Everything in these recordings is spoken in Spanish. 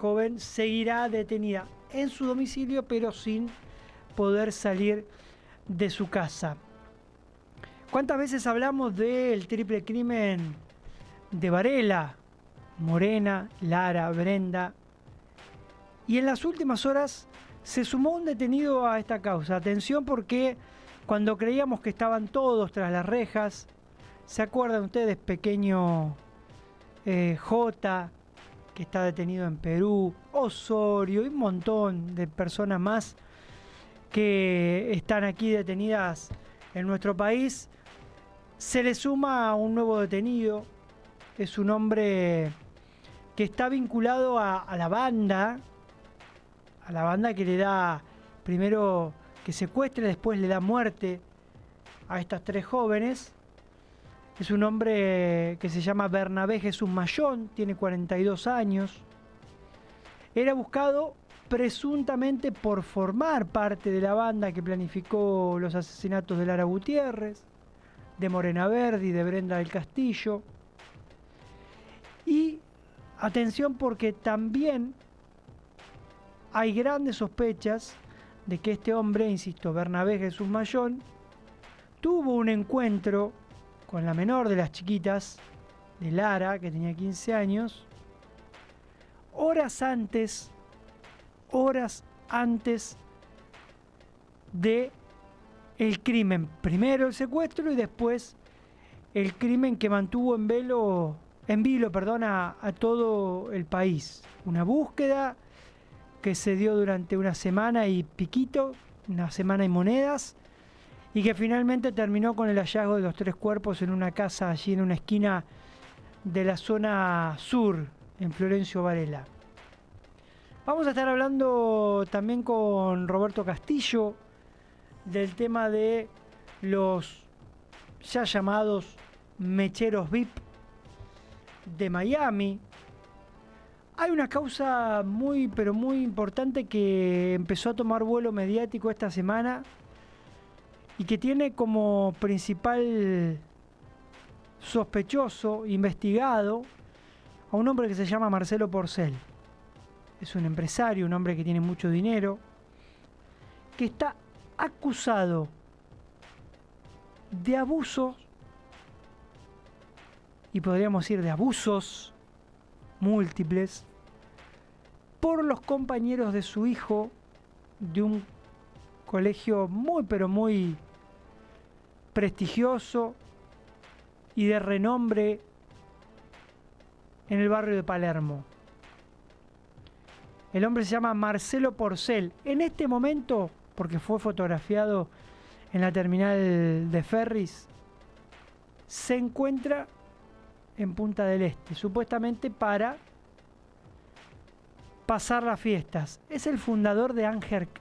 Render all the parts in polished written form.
joven seguirá detenida en su domicilio, pero sin poder salir de su casa. ¿Cuántas veces hablamos del triple crimen de Varela? Morena, Lara, Brenda. Y en las últimas horas se sumó un detenido a esta causa. Atención, porque cuando creíamos que estaban todos tras las rejas, ¿se acuerdan ustedes? Pequeño J, que está detenido en Perú, Osorio y un montón de personas más que están aquí detenidas en nuestro país. Se le suma un nuevo detenido. Es un hombre que está vinculado a la banda que le da, primero que secuestra, después le da muerte a estas tres jóvenes. Es un hombre que se llama Bernabé Jesús Mayón, tiene 42 años. Era buscado presuntamente por formar parte de la banda que planificó los asesinatos de Lara Gutiérrez, de Morena Verdi, de Brenda del Castillo. Y atención, porque también hay grandes sospechas de que este hombre, insisto, Bernabé Jesús Mayón, tuvo un encuentro con la menor de las chiquitas, de Lara, que tenía 15 años, horas antes de el crimen. Primero el secuestro y después el crimen que mantuvo en vilo a todo el país. Una búsqueda que se dio durante una semana y piquito, una semana y monedas, y que finalmente terminó con el hallazgo de los tres cuerpos en una casa allí en una esquina de la zona sur, en Florencio Varela. Vamos a estar hablando también con Roberto Castillo del tema de los ya llamados mecheros VIP de Miami. Hay una causa muy, pero muy importante que empezó a tomar vuelo mediático esta semana y que tiene como principal sospechoso, investigado, a un hombre que se llama Marcelo Porcel. Es un empresario, un hombre que tiene mucho dinero, que está acusado de abusos, y podríamos decir de abusos múltiples, por los compañeros de su hijo de un colegio muy, pero muy prestigioso y de renombre en el barrio de Palermo. El hombre se llama Marcelo Porcel. En este momento, porque fue fotografiado en la terminal de ferries, se encuentra en Punta del Este, supuestamente para pasar las fiestas. Es el fundador de Argencard.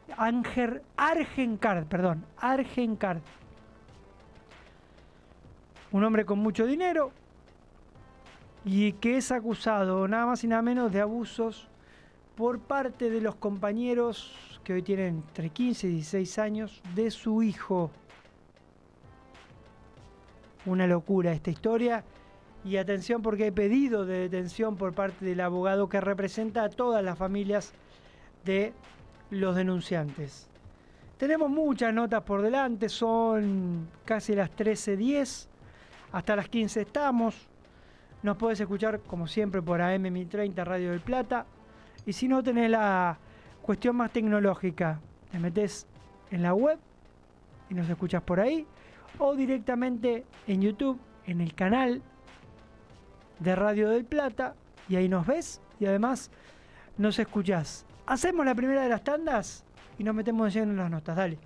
Un hombre con mucho dinero y que es acusado nada más y nada menos de abusos por parte de los compañeros que hoy tienen entre 15 y 16 años de su hijo. Una locura esta historia. Y atención, porque hay pedido de detención por parte del abogado que representa a todas las familias de los denunciantes. Tenemos muchas notas por delante, son casi las 13:10, hasta las 15 estamos. Nos podés escuchar como siempre por AM 1030 Radio del Plata. Y si no tenés la cuestión más tecnológica, te metés en la web y nos escuchás por ahí, o directamente en YouTube, en el canal de Radio del Plata, y ahí nos ves y además nos escuchás. Hacemos la primera de las tandas y nos metemos de lleno en las notas. Dale.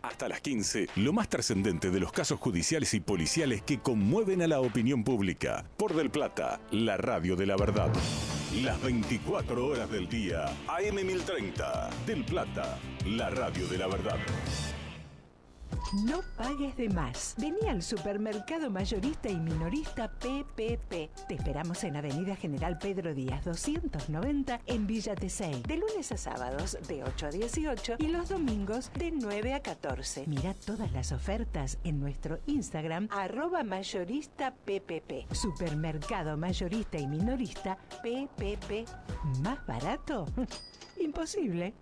Hasta las 15, lo más trascendente de los casos judiciales y policiales que conmueven a la opinión pública. Por Del Plata, la radio de la verdad. Las 24 horas del día, AM 1030. Del Plata, la radio de la verdad. No pagues de más. Vení al supermercado mayorista y minorista PPP. Te esperamos en Avenida General Pedro Díaz 290 en Villa Tesey. De lunes a sábados de 8 a 18 y los domingos de 9 a 14. Mirá todas las ofertas en nuestro Instagram @mayoristappp. Supermercado mayorista y minorista PPP. ¿Más barato? Imposible.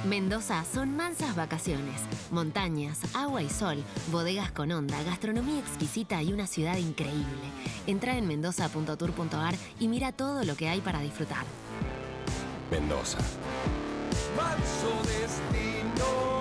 Mendoza son mansas vacaciones, montañas, agua y sol, bodegas con onda, gastronomía exquisita y una ciudad increíble. Entra en mendoza.tour.ar y mira todo lo que hay para disfrutar. Mendoza. Manso destino.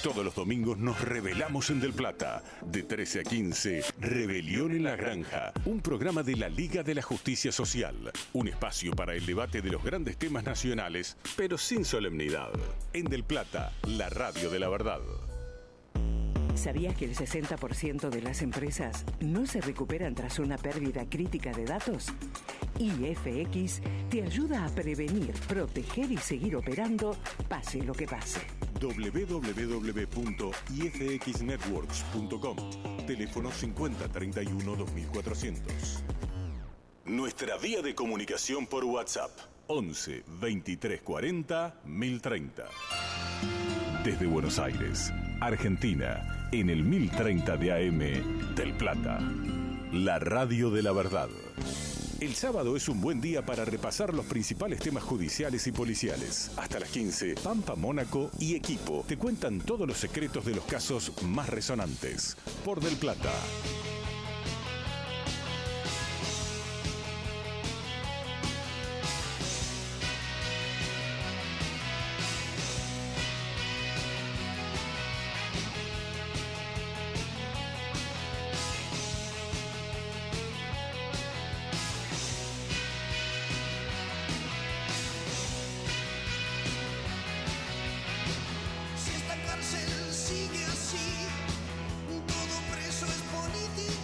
Todos los domingos nos rebelamos en Del Plata. De 13 a 15, Rebelión en la Granja. Un programa de la Liga de la Justicia Social. Un espacio para el debate de los grandes temas nacionales, pero sin solemnidad. En Del Plata, la radio de la verdad. ¿Sabías que el 60% de las empresas no se recuperan tras una pérdida crítica de datos? IFX te ayuda a prevenir, proteger y seguir operando, pase lo que pase. www.ifxnetworks.com. Teléfono 5031-2400. Nuestra vía de comunicación por WhatsApp 11 23 40 1030. Desde Buenos Aires, Argentina, en el 1030 de AM, Del Plata. La radio de la verdad. El sábado es un buen día para repasar los principales temas judiciales y policiales. Hasta las 15, Pampa Mónaco y equipo te cuentan todos los secretos de los casos más resonantes. Por Del Plata. Si esta cárcel sigue así, todo preso es político.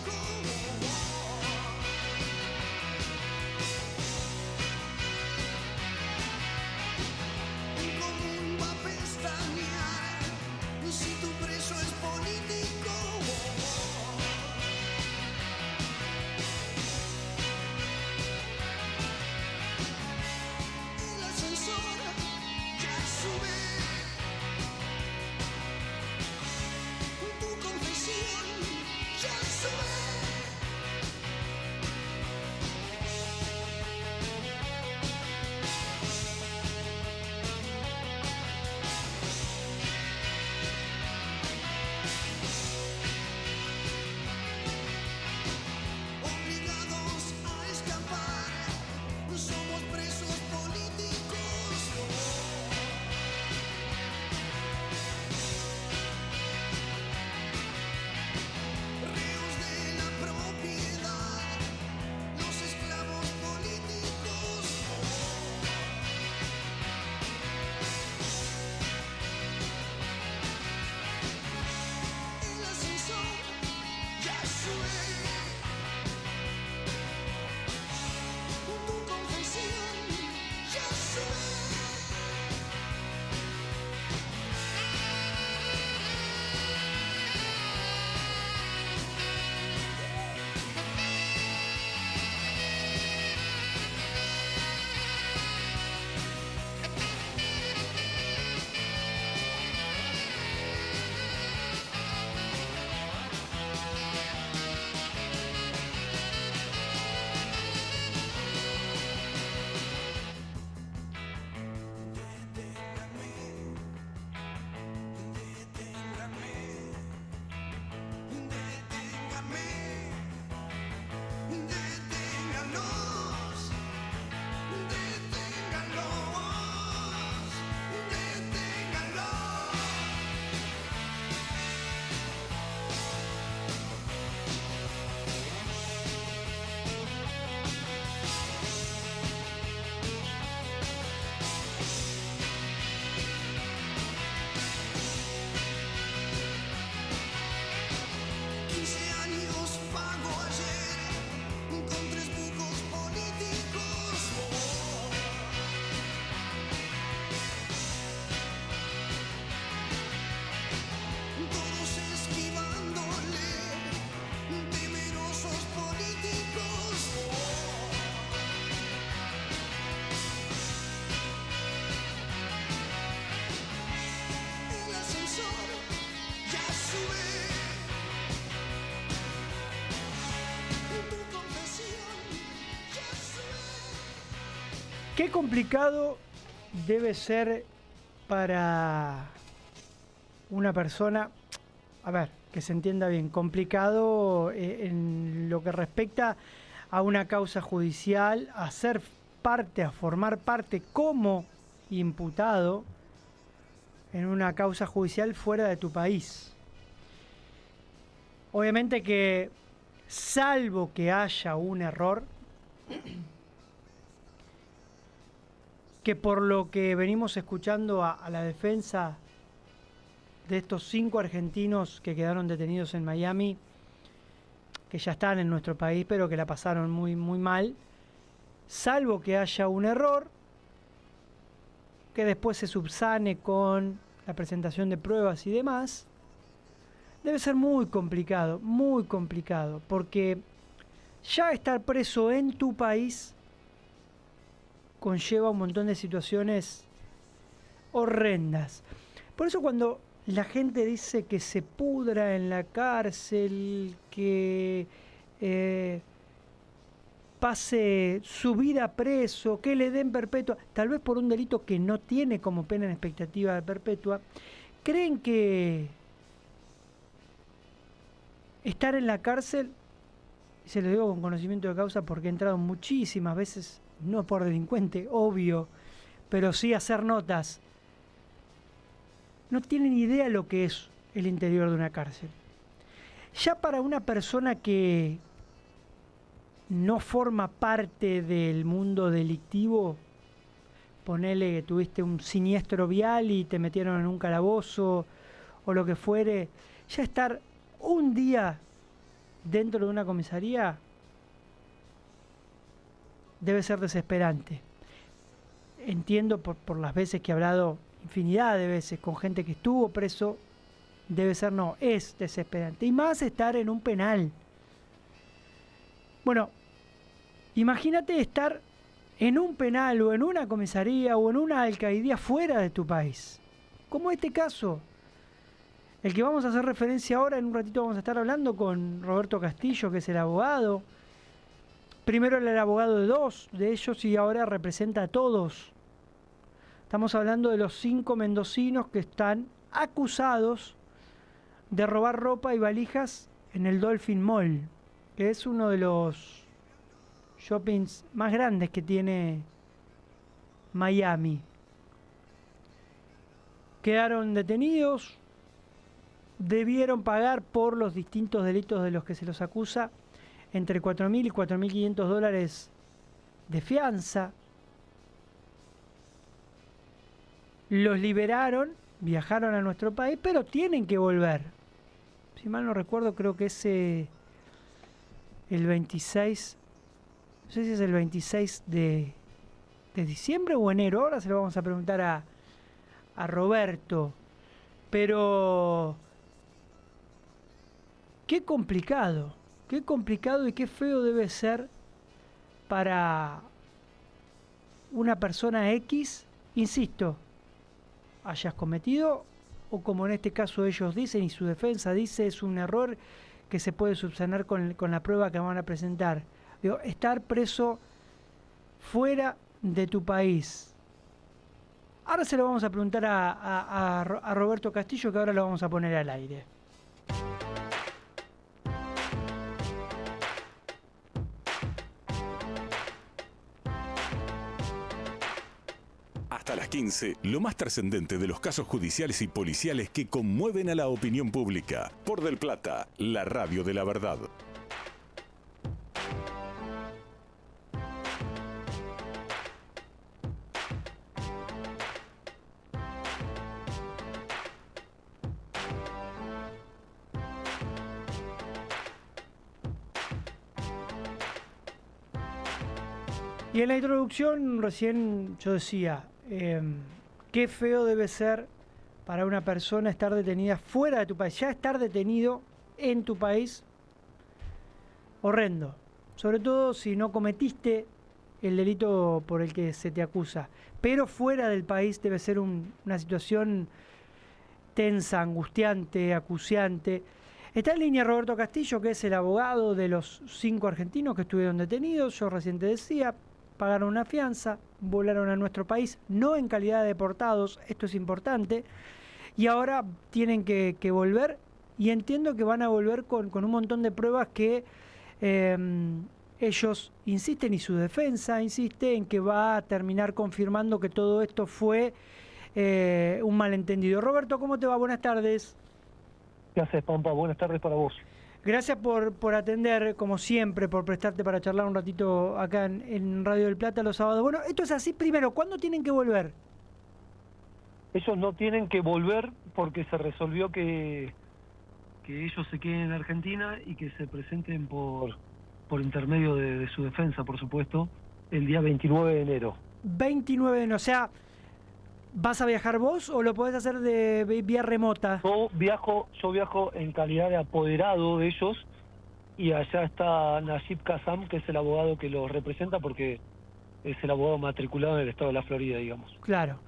Qué complicado debe ser para una persona, a ver, que se entienda bien, complicado en lo que respecta a una causa judicial, a ser parte, a formar parte como imputado en una causa judicial fuera de tu país. Obviamente que, salvo que haya un error, que por lo que venimos escuchando a la defensa de estos 5 argentinos que quedaron detenidos en Miami, que ya están en nuestro país, pero que la pasaron muy, muy mal, salvo que haya un error, que después se subsane con la presentación de pruebas y demás, debe ser muy complicado, porque ya estar preso en tu país conlleva un montón de situaciones horrendas. Por eso cuando la gente dice que se pudra en la cárcel, que pase su vida preso, que le den perpetua, tal vez por un delito que no tiene como pena en expectativa de perpetua, creen que estar en la cárcel, y se lo digo con conocimiento de causa porque he entrado muchísimas veces, no por delincuente, obvio, pero sí hacer notas, no tienen idea lo que es el interior de una cárcel. Ya para una persona que no forma parte del mundo delictivo, ponele que tuviste un siniestro vial y te metieron en un calabozo o lo que fuere, ya estar un día dentro de una comisaría debe ser desesperante. Entiendo por las veces que he hablado, infinidad de veces, con gente que estuvo preso, es desesperante. Y más estar en un penal. Bueno, imagínate estar en un penal o en una comisaría o en una alcaidía fuera de tu país. Como este caso, el que vamos a hacer referencia ahora, en un ratito vamos a estar hablando con Roberto Castillo, que es el abogado. Primero era el abogado de 2 de ellos y ahora representa a todos. Estamos hablando de los 5 mendocinos que están acusados de robar ropa y valijas en el Dolphin Mall, que es uno de los shoppings más grandes que tiene Miami. Quedaron detenidos, debieron pagar por los distintos delitos de los que se los acusa entre $4.000 y $4.500 de fianza. Los liberaron, viajaron a nuestro país, pero tienen que volver. Si mal no recuerdo, creo que es el 26, no sé si es el 26 de diciembre o enero, ahora se lo vamos a preguntar a Roberto. Pero qué complicado y qué feo debe ser para una persona X, insisto, hayas cometido, o como en este caso ellos dicen y su defensa dice, es un error que se puede subsanar con la prueba que van a presentar. Digo, estar preso fuera de tu país. Ahora se lo vamos a preguntar a Roberto Castillo, que ahora lo vamos a poner al aire. Hasta las 15, lo más trascendente de los casos judiciales y policiales que conmueven a la opinión pública. Por Del Plata, la radio de la verdad. Y en la introducción recién yo decía, qué feo debe ser para una persona estar detenida fuera de tu país. Ya estar detenido en tu país, horrendo. Sobre todo si no cometiste el delito por el que se te acusa. Pero fuera del país debe ser una situación tensa, angustiante, acuciante. Está en línea Roberto Castillo, que es el abogado de los 5 argentinos que estuvieron detenidos. Yo recién te decía, pagaron una fianza, volaron a nuestro país, no en calidad de deportados, esto es importante, y ahora tienen que volver, y entiendo que van a volver con un montón de pruebas que ellos insisten, y su defensa insiste en que va a terminar confirmando que todo esto fue un malentendido. Roberto, ¿cómo te va? Buenas tardes. ¿Qué haces, Pampa? Buenas tardes para vos. Gracias por atender, como siempre, por prestarte para charlar un ratito acá en Radio del Plata los sábados. Bueno, esto es así. Primero, ¿cuándo tienen que volver? Ellos no tienen que volver porque se resolvió que ellos se queden en Argentina y que se presenten por intermedio de su defensa, por supuesto, el día 29 de enero. 29 de enero, o sea, ¿vas a viajar vos o lo podés hacer de vía remota? Yo viajo en calidad de apoderado de ellos, y allá está Najib Kassam, que es el abogado que los representa, porque es el abogado matriculado en el estado de la Florida, digamos. Claro.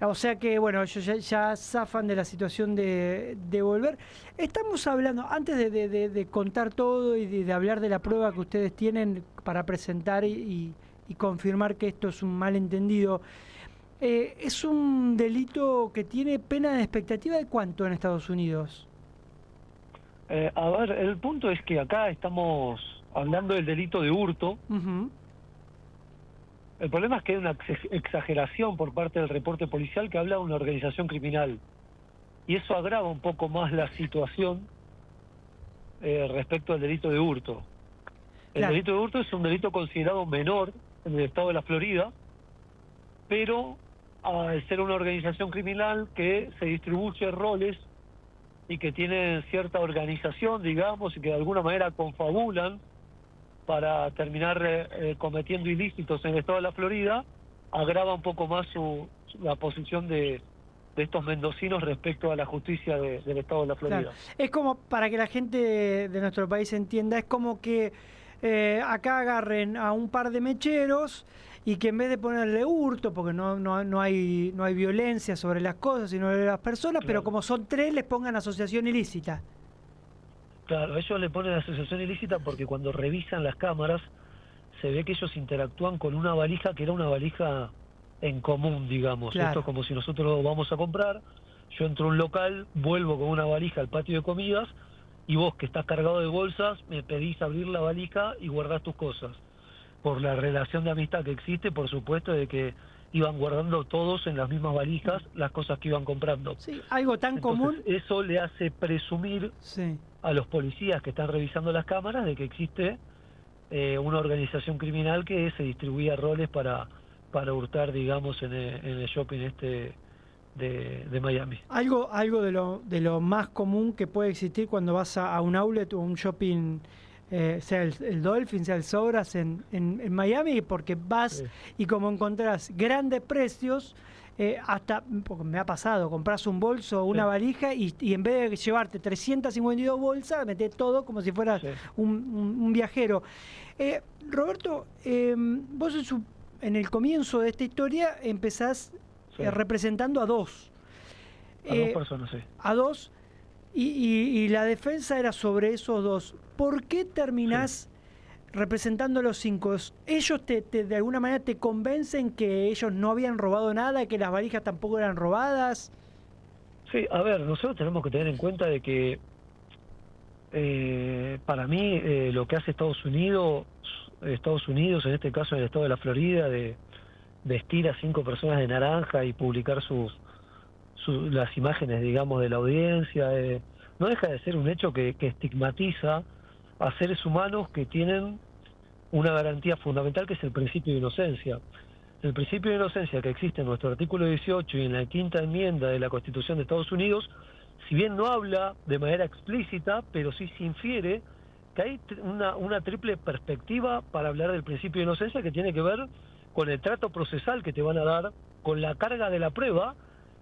O sea que, bueno, ellos ya zafan de la situación de volver. Estamos hablando, antes de contar todo y de hablar de la prueba que ustedes tienen para presentar y confirmar que esto es un malentendido, ¿es un delito que tiene pena de expectativa de cuánto en Estados Unidos? A ver, el punto es que acá estamos hablando del delito de hurto. Uh-huh. El problema es que hay una exageración por parte del reporte policial que habla de una organización criminal. Y eso agrava un poco más la situación respecto al delito de hurto. El Claro. delito de hurto es un delito considerado menor en el estado de la Florida, pero al ser una organización criminal que se distribuye roles y que tiene cierta organización, digamos, y que de alguna manera confabulan para terminar cometiendo ilícitos en el estado de la Florida, agrava un poco más la posición de estos mendocinos respecto a la justicia del estado de la Florida. Claro. Es como, para que la gente de nuestro país entienda, es como que acá agarren a un par de mecheros y que en vez de ponerle hurto, porque no hay violencia sobre las cosas, sino sobre las personas, Claro. pero como son tres, les pongan asociación ilícita. Claro, ellos le ponen asociación ilícita porque cuando revisan las cámaras se ve que ellos interactúan con una valija que era una valija en común, digamos. Claro. Esto es como si nosotros vamos a comprar, yo entro a un local, vuelvo con una valija al patio de comidas, y vos, que estás cargado de bolsas, me pedís abrir la valija y guardás tus cosas. Por la relación de amistad que existe, por supuesto, de que iban guardando todos en las mismas valijas las cosas que iban comprando. Sí, algo tan Entonces, común. eso le hace presumir Sí. a los policías que están revisando las cámaras de que existe una organización criminal que se distribuía roles para hurtar, digamos, en el shopping de Miami. Algo de lo más común que puede existir cuando vas a un outlet o un shopping, sea el Dolphin, sea el Sobras en Miami, porque vas Sí. y como encontrás grandes precios, hasta, porque me ha pasado, compras un bolso o una Sí. valija y en vez de llevarte 352 bolsas, metés todo como si fueras Sí. un viajero. Roberto, vos en el comienzo de esta historia empezás Sí. representando a dos. A dos personas, sí. A dos, y la defensa era sobre esos dos. ¿Por qué terminás representando a los cinco? ¿Ellos de alguna manera te convencen que ellos no habían robado nada, que las valijas tampoco eran robadas? Sí, a ver, nosotros tenemos que tener en cuenta de que para mí lo que hace Estados Unidos, en este caso en el estado de la Florida, de vestir a 5 personas de naranja y publicar las imágenes, digamos, de la audiencia, no deja de ser un hecho que estigmatiza a seres humanos que tienen una garantía fundamental, que es el principio de inocencia. El principio de inocencia que existe en nuestro artículo 18 y en la 5ª enmienda de la Constitución de Estados Unidos, si bien no habla de manera explícita, pero sí se infiere que hay una triple perspectiva para hablar del principio de inocencia, que tiene que ver con el trato procesal que te van a dar, con la carga de la prueba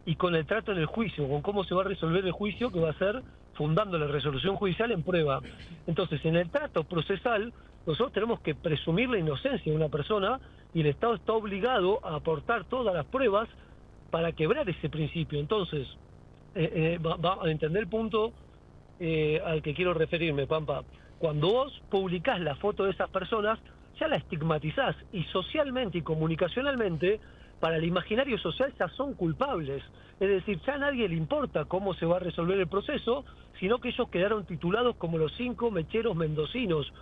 y con el trato en el juicio, con cómo se va a resolver el juicio, que va a ser fundando la resolución judicial en prueba. Entonces, en el trato procesal, nosotros tenemos que presumir la inocencia de una persona y el Estado está obligado a aportar todas las pruebas para quebrar ese principio. Entonces, va a entender el punto al que quiero referirme, Pampa. Cuando vos publicás la foto de esas personas, ya la estigmatizás, y socialmente y comunicacionalmente, para el imaginario social ya son culpables. Es decir, ya a nadie le importa cómo se va a resolver el proceso, sino que ellos quedaron titulados como los 5 mecheros mendocinos,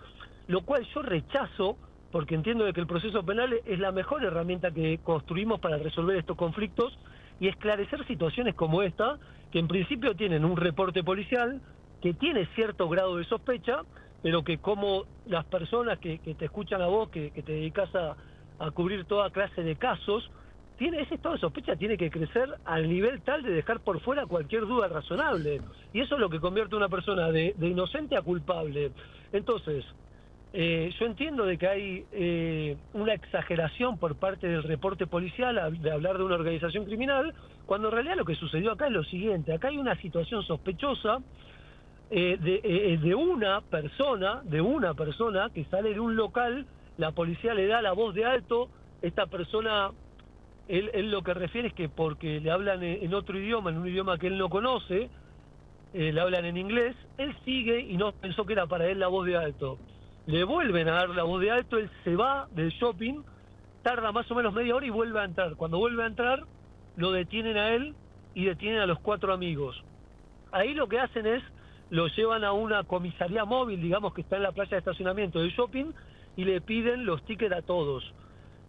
lo cual yo rechazo, porque entiendo de que el proceso penal es la mejor herramienta que construimos para resolver estos conflictos y esclarecer situaciones como esta, que en principio tienen un reporte policial, que tiene cierto grado de sospecha, pero que como las personas que te escuchan a vos, que te dedicas a cubrir toda clase de casos, ese estado de sospecha tiene que crecer al nivel tal de dejar por fuera cualquier duda razonable. Y eso es lo que convierte a una persona de inocente a culpable. Entonces, yo entiendo de que hay una exageración por parte del reporte policial de hablar de una organización criminal, cuando en realidad lo que sucedió acá es lo siguiente. Acá hay una situación sospechosa de una persona que sale de un local, la policía le da la voz de alto, esta persona, él lo que refiere es que porque le hablan en otro idioma, en un idioma que él no conoce, le hablan en inglés, él sigue y no pensó que era para él la voz de alto. Le vuelven a dar la voz de alto, él se va del shopping, tarda más o menos media hora y vuelve a entrar. Cuando vuelve a entrar, lo detienen a él y detienen a los 4 amigos. Ahí lo que hacen es, lo llevan a una comisaría móvil, digamos que está en la playa de estacionamiento del shopping, y le piden los tickets a todos.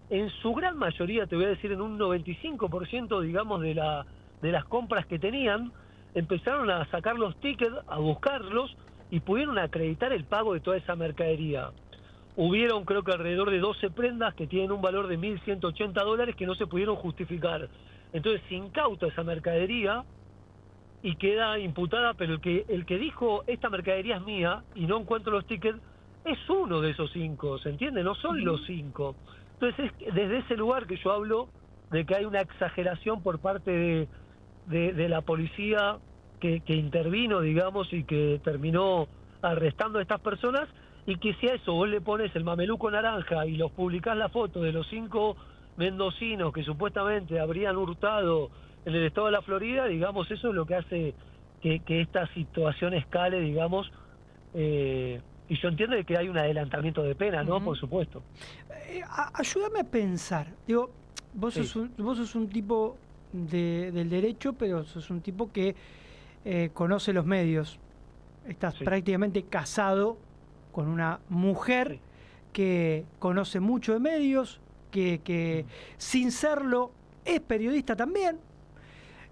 En su gran mayoría, te voy a decir en un 95%, digamos, de las compras que tenían, empezaron a sacar los tickets, a buscarlos, y pudieron acreditar el pago de toda esa mercadería. Hubieron, creo que alrededor de 12 prendas que tienen un valor de $1.180 que no se pudieron justificar. Entonces se incauta esa mercadería y queda imputada, pero el que dijo esta mercadería es mía y no encuentro los tickets, es uno de esos 5, ¿se entiende? No son los 5. Entonces es desde ese lugar que yo hablo de que hay una exageración por parte de la policía que intervino, digamos, y que terminó arrestando a estas personas, y que si a eso vos le pones el mameluco naranja y los publicás la foto de los 5 mendocinos que supuestamente habrían hurtado en el estado de la Florida, digamos, eso es lo que hace que esta situación escale, digamos, y yo entiendo de que hay un adelantamiento de pena, ¿no? Por supuesto. Ayúdame a pensar. Digo, vos sos un tipo del derecho, pero sos un tipo que conoce los medios. Estás prácticamente casado con una mujer que conoce mucho de medios, que sin serlo es periodista también.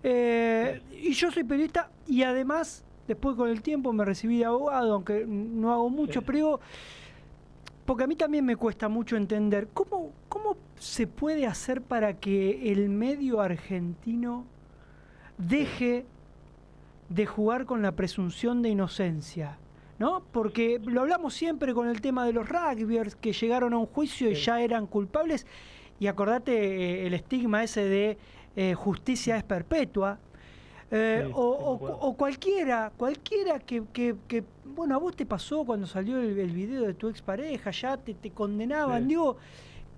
Y yo soy periodista y además, después con el tiempo me recibí de abogado, aunque no hago mucho, pero digo, porque a mí también me cuesta mucho entender cómo se puede hacer para que el medio argentino deje de jugar con la presunción de inocencia, ¿no? Porque lo hablamos siempre con el tema de los rugbyers que llegaron a un juicio y ya eran culpables, y acordate el estigma ese de justicia es perpetua, o cualquiera que, bueno, a vos te pasó cuando salió el video de tu expareja, ya te condenaban, digo,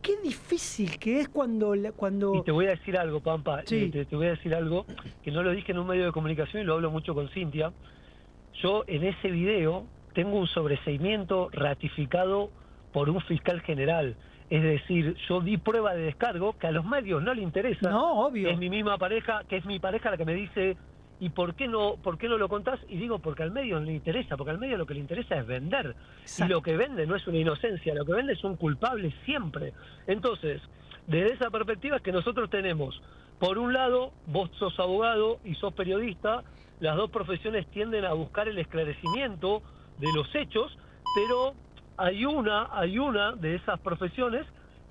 qué difícil que es cuando... Y te voy a decir algo, Pampa, te voy a decir algo que no lo dije en un medio de comunicación y lo hablo mucho con Cintia. Yo en ese video tengo un sobreseimiento ratificado por un fiscal general. Es decir, yo di prueba de descargo que a los medios no le interesa. No, obvio. Es mi misma pareja, que es mi pareja la que me dice, ¿y por qué no lo contás? Y digo, porque al medio no le interesa, porque al medio lo que le interesa es vender. Exacto. Y lo que vende no es una inocencia, lo que vende es un culpable siempre. Entonces, desde esa perspectiva es que nosotros tenemos, por un lado, vos sos abogado y sos periodista, las dos profesiones tienden a buscar el esclarecimiento de los hechos, pero hay una de esas profesiones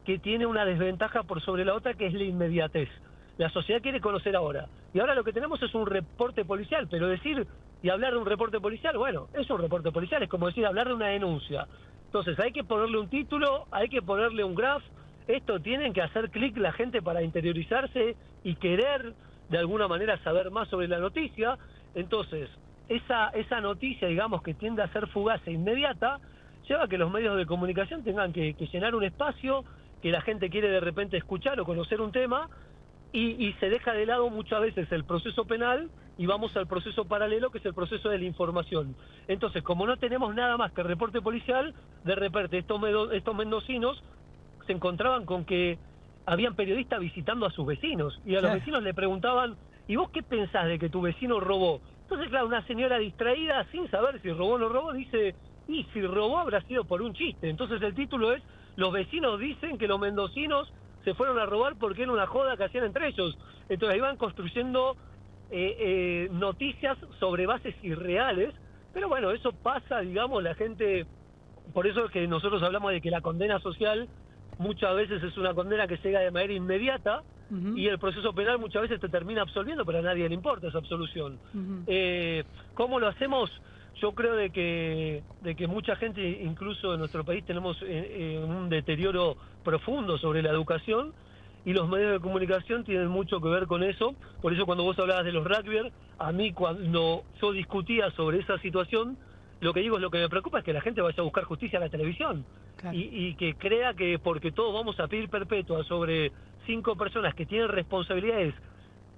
que tiene una desventaja por sobre la otra, que es la inmediatez. La sociedad quiere conocer ahora. Y ahora lo que tenemos es un reporte policial, pero decir y hablar de un reporte policial, bueno, es un reporte policial, es como decir hablar de una denuncia. Entonces hay que ponerle un título, hay que ponerle un graph, esto tienen que hacer clic la gente para interiorizarse y querer de alguna manera saber más sobre la noticia. Entonces, esa noticia, digamos, que tiende a ser fugaz e inmediata, lleva a que los medios de comunicación tengan que llenar un espacio que la gente quiere de repente escuchar o conocer un tema, y se deja de lado muchas veces el proceso penal y vamos al proceso paralelo, que es el proceso de la información. Entonces, como no tenemos nada más que el reporte policial, de repente estos mendocinos se encontraban con que habían periodistas visitando a sus vecinos, y a los vecinos le preguntaban, ¿y vos qué pensás de que tu vecino robó? Entonces, claro, una señora distraída, sin saber si robó o no robó, dice, y si robó habrá sido por un chiste. Entonces el título es, los vecinos dicen que los mendocinos se fueron a robar porque era una joda que hacían entre ellos. Entonces ahí van construyendo noticias sobre bases irreales, pero bueno, eso pasa, digamos, la gente, por eso es que nosotros hablamos de que la condena social muchas veces es una condena que llega de manera inmediata, y el proceso penal muchas veces te termina absolviendo, pero a nadie le importa esa absolución. ¿Cómo lo hacemos? Yo creo de que mucha gente, incluso en nuestro país, tenemos un deterioro profundo sobre la educación, y los medios de comunicación tienen mucho que ver con eso. Por eso cuando vos hablabas de los rugbyers, a mí cuando yo discutía sobre esa situación, lo que digo es, lo que me preocupa es que la gente vaya a buscar justicia en la televisión, claro, y que crea que porque todos vamos a pedir perpetua sobre 5 personas que tienen responsabilidades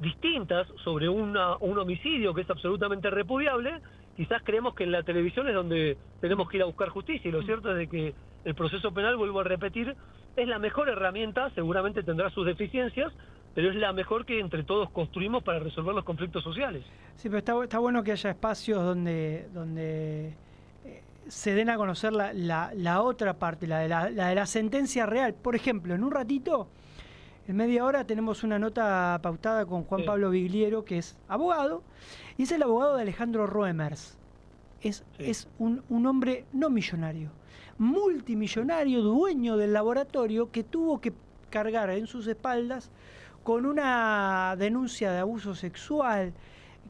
distintas sobre un homicidio que es absolutamente repudiable, quizás creemos que en la televisión es donde tenemos que ir a buscar justicia, y lo cierto es de que el proceso penal, vuelvo a repetir, es la mejor herramienta, seguramente tendrá sus deficiencias, pero es la mejor que entre todos construimos para resolver los conflictos sociales. Sí, pero está bueno que haya espacios donde se den a conocer la otra parte, la de la sentencia real. Por ejemplo, en un ratito, en media hora, tenemos una nota pautada con Juan Pablo Vigliero, que es abogado, y es el abogado de Alejandro Roemers. Es un hombre no millonario, multimillonario, dueño del laboratorio, que tuvo que cargar en sus espaldas con una denuncia de abuso sexual,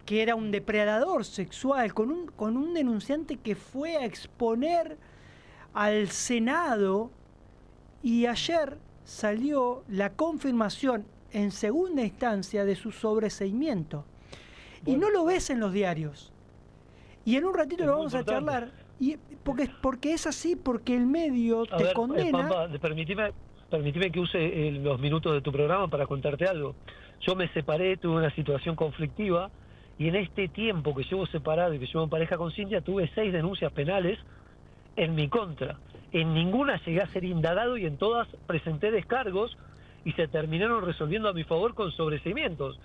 que era un depredador sexual, con un denunciante que fue a exponer al Senado, y ayer salió la confirmación en segunda instancia de su sobreseimiento. Bueno, y no lo ves en los diarios. Y en un ratito lo vamos a charlar, y porque es así, porque el medio te condena. Pampa, permitime que use los minutos de tu programa para contarte algo. Yo me separé, tuve una situación conflictiva, y en este tiempo que llevo separado y que llevo en pareja con Cintia, tuve 6 denuncias penales en mi contra. En ninguna llegué a ser indagado, y en todas presenté descargos y se terminaron resolviendo a mi favor con sobreseimientos.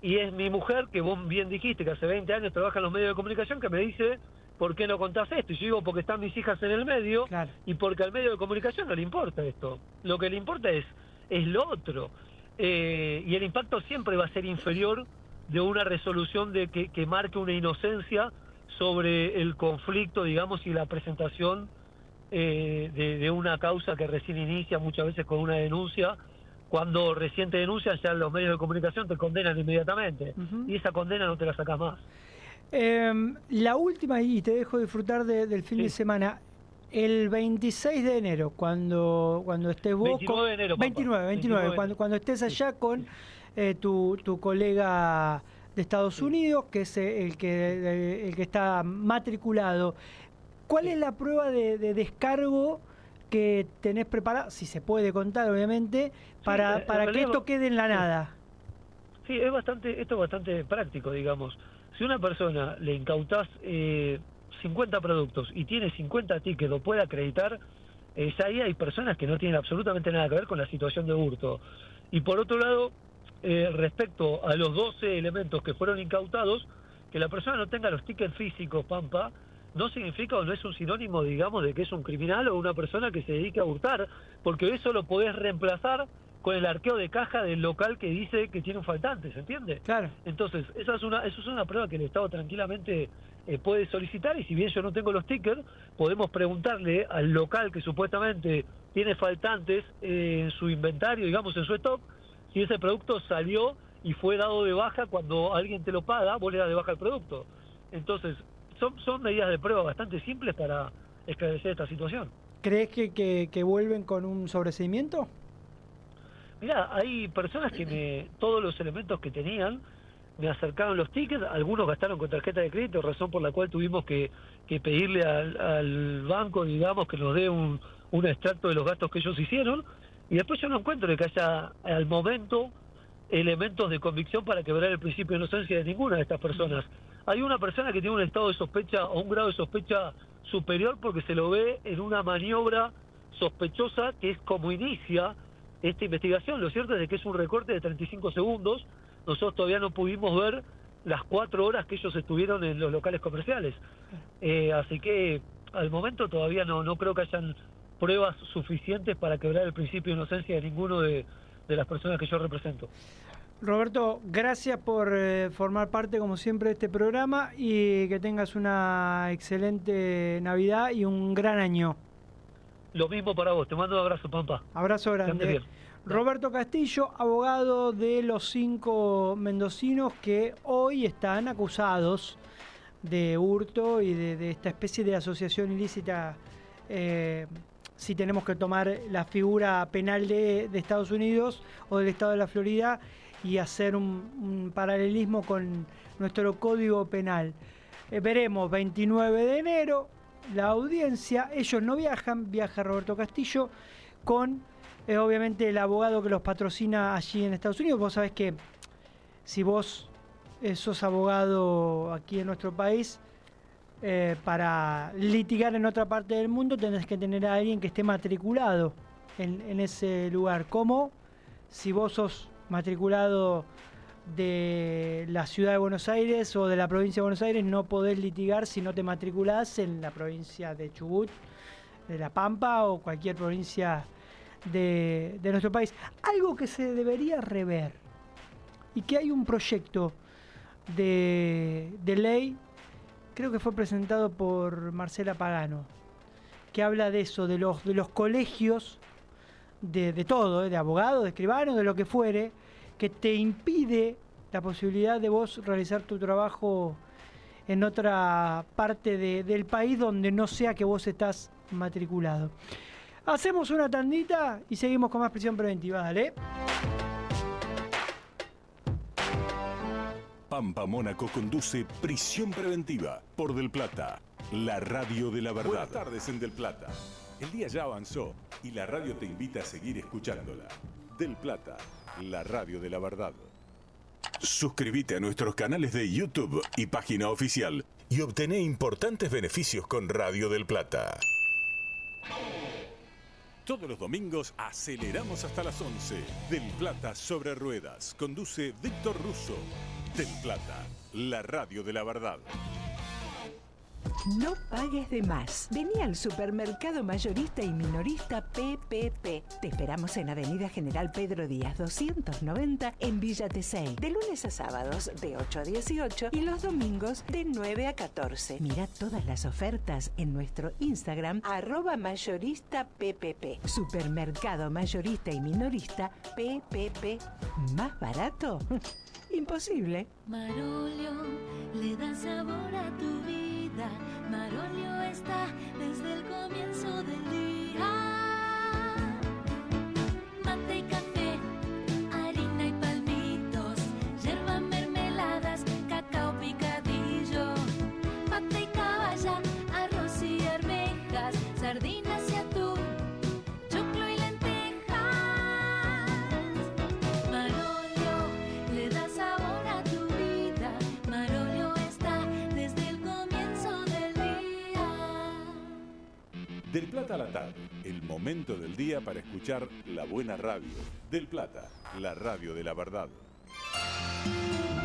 Y es mi mujer, que vos bien dijiste que hace 20 años trabaja en los medios de comunicación, que me dice, ¿por qué no contás esto? Y yo digo, porque están mis hijas en el medio, claro, y porque al medio de comunicación no le importa esto. Lo que le importa es lo otro. Y el impacto siempre va a ser inferior de una resolución de que marque una inocencia sobre el conflicto, digamos, y la presentación de una causa que recién inicia, muchas veces con una denuncia. Cuando recién te denuncian, ya los medios de comunicación te condenan inmediatamente, y esa condena no te la sacás más. La última, y te dejo disfrutar del fin de semana, el 26 de enero, cuando estés vos... 29 de enero, 29, cuando estés allá con tu colega de Estados Unidos, que es el que está matriculado. ¿Cuál es la prueba de descargo que tenés preparada, si se puede contar, obviamente, para que esto quede en la nada? Sí, esto es bastante práctico, digamos. Si una persona le incautás 50 productos y tiene 50 tickets, lo puede acreditar, ya ahí hay personas que no tienen absolutamente nada que ver con la situación de hurto. Y por otro lado, respecto a los 12 elementos que fueron incautados, que la persona no tenga los tickets físicos, Pampa, no significa o no es un sinónimo, digamos, de que es un criminal o una persona que se dedica a hurtar, porque eso lo podés reemplazar con el arqueo de caja del local que dice que tiene un faltante, ¿se entiende? Claro. Entonces, eso es una prueba que el Estado tranquilamente puede solicitar, y si bien yo no tengo los tickets, podemos preguntarle al local que supuestamente tiene faltantes en su inventario, digamos, en su stock, si ese producto salió y fue dado de baja. Cuando alguien te lo paga, vos le das de baja el producto. Entonces, son medidas de prueba bastante simples para esclarecer esta situación. ¿Crees que vuelven con un sobreseimiento? Mirá, hay personas que todos los elementos que tenían, me acercaron los tickets, algunos gastaron con tarjeta de crédito, razón por la cual tuvimos que pedirle al banco, digamos, que nos dé un extracto de los gastos que ellos hicieron, y después yo no encuentro que haya al momento elementos de convicción para quebrar el principio de inocencia de ninguna de estas personas. Hay una persona que tiene un estado de sospecha o un grado de sospecha superior porque se lo ve en una maniobra sospechosa, que es como inicia esta investigación. Lo cierto es de que es un recorte de 35 segundos. Nosotros todavía no pudimos ver las 4 horas que ellos estuvieron en los locales comerciales. Así que al momento todavía no creo que hayan pruebas suficientes para quebrar el principio de inocencia de ninguno de las personas que yo represento. Roberto, gracias por formar parte, como siempre, de este programa y que tengas una excelente Navidad y un gran año. Lo mismo para vos. Te mando un abrazo, Pampa. Abrazo grande. Roberto Castillo, abogado de los 5 mendocinos que hoy están acusados de hurto y de esta especie de asociación ilícita, si tenemos que tomar la figura penal de Estados Unidos o del estado de la Florida y hacer un paralelismo con nuestro código penal. Veremos 29 de enero la audiencia. Ellos no viajan, viaja Roberto Castillo con obviamente el abogado que los patrocina allí en Estados Unidos. Vos sabés que si vos sos abogado aquí en nuestro país, para litigar en otra parte del mundo tenés que tener a alguien que esté matriculado en ese lugar. Como si vos sos matriculado de la ciudad de Buenos Aires o de la provincia de Buenos Aires, no podés litigar si no te matriculás en la provincia de Chubut, de La Pampa o cualquier provincia de nuestro país. Algo que se debería rever y que hay un proyecto de ley, creo que fue presentado por Marcela Pagano, que habla de eso, de los colegios de todo, de abogados, de escribanos, de lo que fuere, que te impide la posibilidad de vos realizar tu trabajo en otra parte del país donde no sea que vos estás matriculado. Hacemos una tandita y seguimos con más prisión preventiva, dale. Pampa Mónaco conduce Prisión Preventiva por Del Plata, la radio de la verdad. Buenas tardes en Del Plata. El día ya avanzó y la radio te invita a seguir escuchándola. Del Plata, la radio de la verdad. Suscríbete a nuestros canales de YouTube y página oficial y obtené importantes beneficios con Radio Del Plata. Todos los domingos aceleramos hasta las 11. Del Plata sobre ruedas. Conduce Víctor Russo. Del Plata, la radio de la verdad. No pagues de más. Vení al supermercado mayorista y minorista PPP. Te esperamos en Avenida General Pedro Díaz 290 en Villa Tesey. De lunes a sábados de 8 a 18 y los domingos de 9 a 14. Mira todas las ofertas en nuestro Instagram @mayoristappp. Supermercado mayorista y minorista PPP. ¿Más barato? Imposible. Marolio le da sabor a tu vida. Marolio está desde el comienzo del día. Mate y café, harina y palmitos, yerba, mermeladas, cacao picadillo. Mate y caballa, arroz y arvejas, sardinas y atún, choclo y lentejas. Marolio le da sabor a tu vida. Marolio está desde el comienzo del día. Del Plata a la tarde, el momento del día para escuchar la buena radio. Del Plata, la radio de la verdad.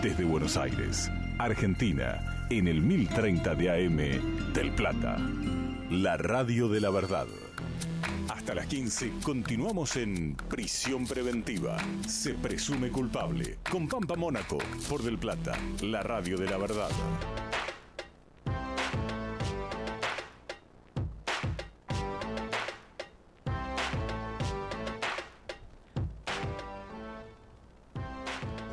Desde Buenos Aires, Argentina, en el 1030 de AM, Del Plata, la radio de la verdad. Hasta las 15 continuamos en Prisión Preventiva. Se presume culpable. Con Pampa Mónaco, por Del Plata, la radio de la verdad.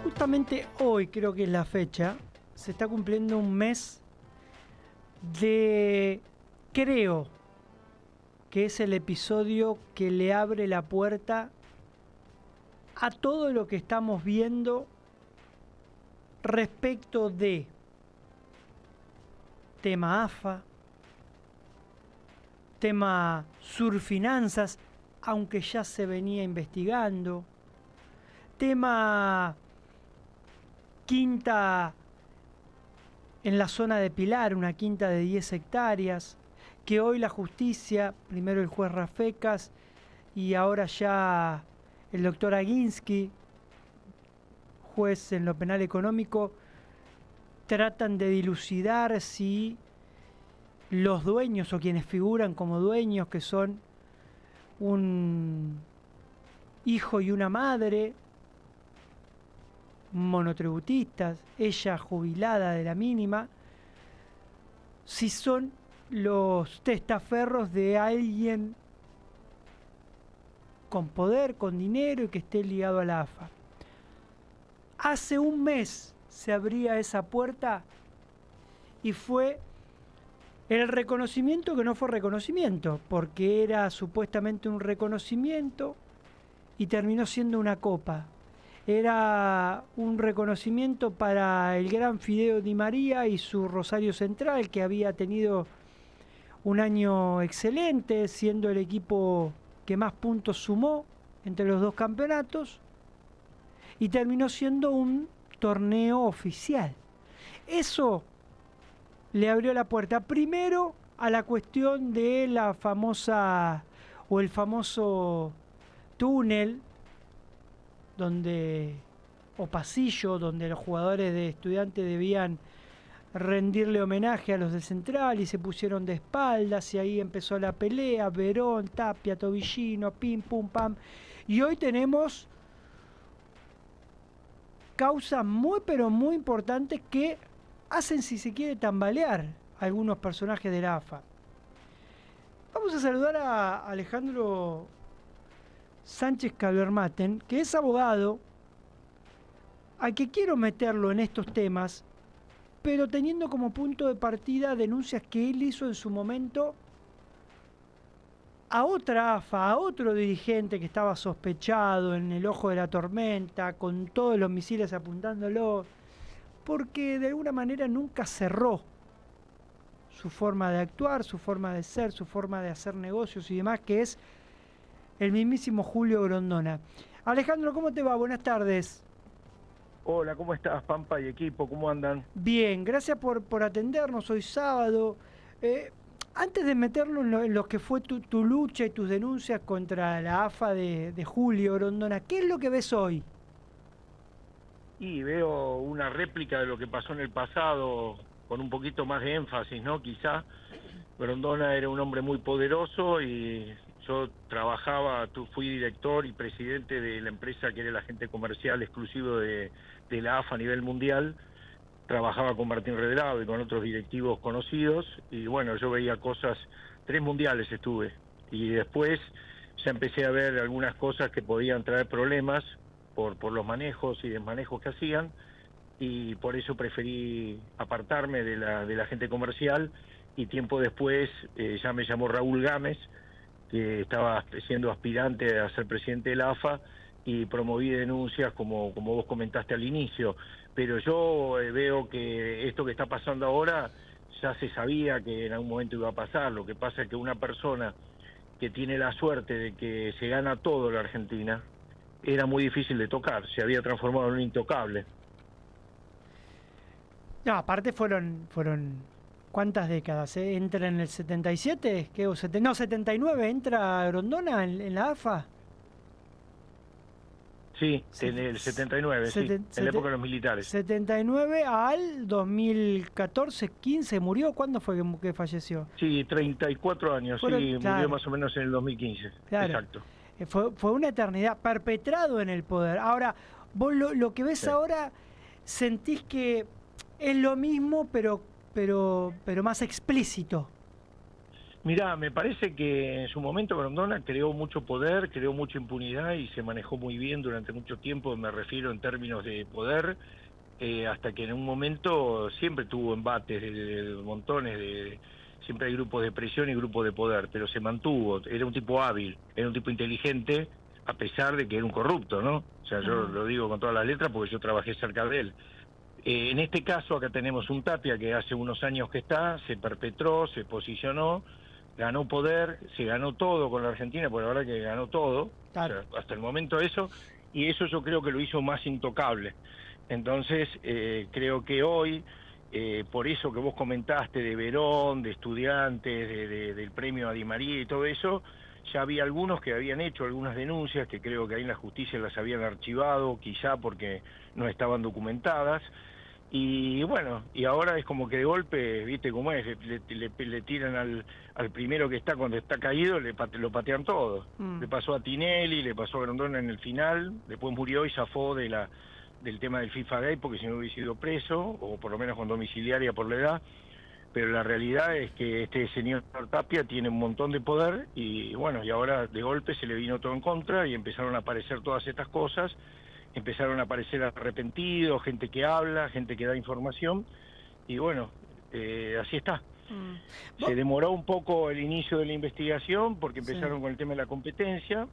Justamente hoy creo que es la fecha, se está cumpliendo un mes de, creo que es el episodio que le abre la puerta a todo lo que estamos viendo respecto de tema AFA, tema Surfinanzas, aunque ya se venía investigando, tema quinta en la zona de Pilar, una quinta de 10 hectáreas, que hoy la justicia, primero el juez Rafecas y ahora ya el doctor Aguinsky, juez en lo penal económico, tratan de dilucidar si los dueños o quienes figuran como dueños, que son un hijo y una madre, monotributistas, ella jubilada de la mínima, si son los testaferros de alguien con poder, con dinero y que esté ligado a la AFA. Hace un mes se abría esa puerta y fue el reconocimiento que no fue reconocimiento, porque era supuestamente un reconocimiento y terminó siendo una copa. Era un reconocimiento para el gran Fideo Di María y su Rosario Central, que había tenido un año excelente, siendo el equipo que más puntos sumó entre los dos campeonatos, y terminó siendo un torneo oficial. Eso le abrió la puerta primero a la cuestión de la famosa o el famoso túnel o pasillo donde los jugadores de Estudiantes debían rendirle homenaje a los de Central y se pusieron de espaldas y ahí empezó la pelea, Verón, Tapia, Tobillino, pim, pum, pam. Y hoy tenemos causas muy pero muy importantes que hacen, si se quiere, tambalear a algunos personajes de la AFA. Vamos a saludar a Alejandro Sánchez Calvermaten, que es abogado, a que quiero meterlo en estos temas, pero teniendo como punto de partida denuncias que él hizo en su momento a otra AFA, a otro dirigente que estaba sospechado en el ojo de la tormenta, con todos los misiles apuntándolo, porque de alguna manera nunca cerró su forma de actuar, su forma de ser, su forma de hacer negocios y demás, que es el mismísimo Julio Grondona. Alejandro, ¿cómo te va? Buenas tardes. Hola, ¿cómo estás, Pampa y equipo? ¿Cómo andan? Bien, gracias por atendernos hoy sábado. Antes de meterlo en lo que fue tu lucha y tus denuncias contra la AFA de Julio Grondona, ¿qué es lo que ves hoy? Y veo una réplica de lo que pasó en el pasado, con un poquito más de énfasis, ¿no? Quizá Grondona era un hombre muy poderoso y yo fui director y presidente de la empresa que era el agente comercial exclusivo de la AFA a nivel mundial. Trabajaba con Martín Redrado y con otros directivos conocidos y bueno, yo veía cosas, 3 mundiales estuve y después ya empecé a ver algunas cosas que podían traer problemas por los manejos y desmanejos que hacían y por eso preferí apartarme de la gente comercial y tiempo después ya me llamó Raúl Gámez, que estaba siendo aspirante a ser presidente de la AFA y promoví denuncias como vos comentaste al inicio, pero yo veo que esto que está pasando ahora ya se sabía que en algún momento iba a pasar. Lo que pasa es que una persona que tiene la suerte de que se gana todo en la Argentina era muy difícil de tocar, se había transformado en un intocable. No, aparte fueron ¿cuántas décadas? ¿Entra en el 77? ¿Qué? No, 79, ¿entra Grondona en la AFA? Sí, en el 79, sí, en la época de los militares. 79 al 2014, 15, ¿murió? ¿Cuándo fue que falleció? Sí, 34 años, Claro. Murió más o menos en el 2015, Claro. exacto. Fue una eternidad, perpetrado en el poder. Ahora, vos lo que ves Sí. ahora, sentís que es lo mismo, pero más explícito. Mirá, me parece que en su momento Grondona creó mucho poder, creó mucha impunidad y se manejó muy bien durante mucho tiempo, me refiero en términos de poder, hasta que en un momento siempre tuvo embates de montones, siempre hay grupos de presión y grupos de poder, pero se mantuvo, era un tipo hábil, era un tipo inteligente, a pesar de que era un corrupto, ¿no? O sea, yo lo digo con todas las letras porque yo trabajé cerca de él. En este caso acá tenemos un Tapia que hace unos años que se perpetró, se posicionó, ganó poder, se ganó todo con la Argentina, por la verdad que ganó todo, Claro. o sea, hasta el momento eso, y eso yo creo que lo hizo más intocable. Entonces, creo que hoy, por eso que vos comentaste de Verón, de Estudiantes, del premio a Di María y todo eso, ya había algunos que habían hecho algunas denuncias, que creo que ahí en la justicia las habían archivado, quizá porque no estaban documentadas, y bueno, y ahora es como que de golpe, viste cómo es, le tiran al primero que está cuando está caído, lo patean todo. Le pasó a Tinelli, le pasó a Grondona en el final, después murió y zafó del tema del FIFA Gay porque si no hubiese sido preso, o por lo menos con domiciliaria por la edad, pero la realidad es que este señor Tapia tiene un montón de poder y bueno, y ahora de golpe se le vino todo en contra y empezaron a aparecer todas estas cosas, empezaron a aparecer arrepentidos, gente que habla, gente que da información, y bueno, así está. Se demoró un poco el inicio de la investigación porque empezaron con el tema de la competencia,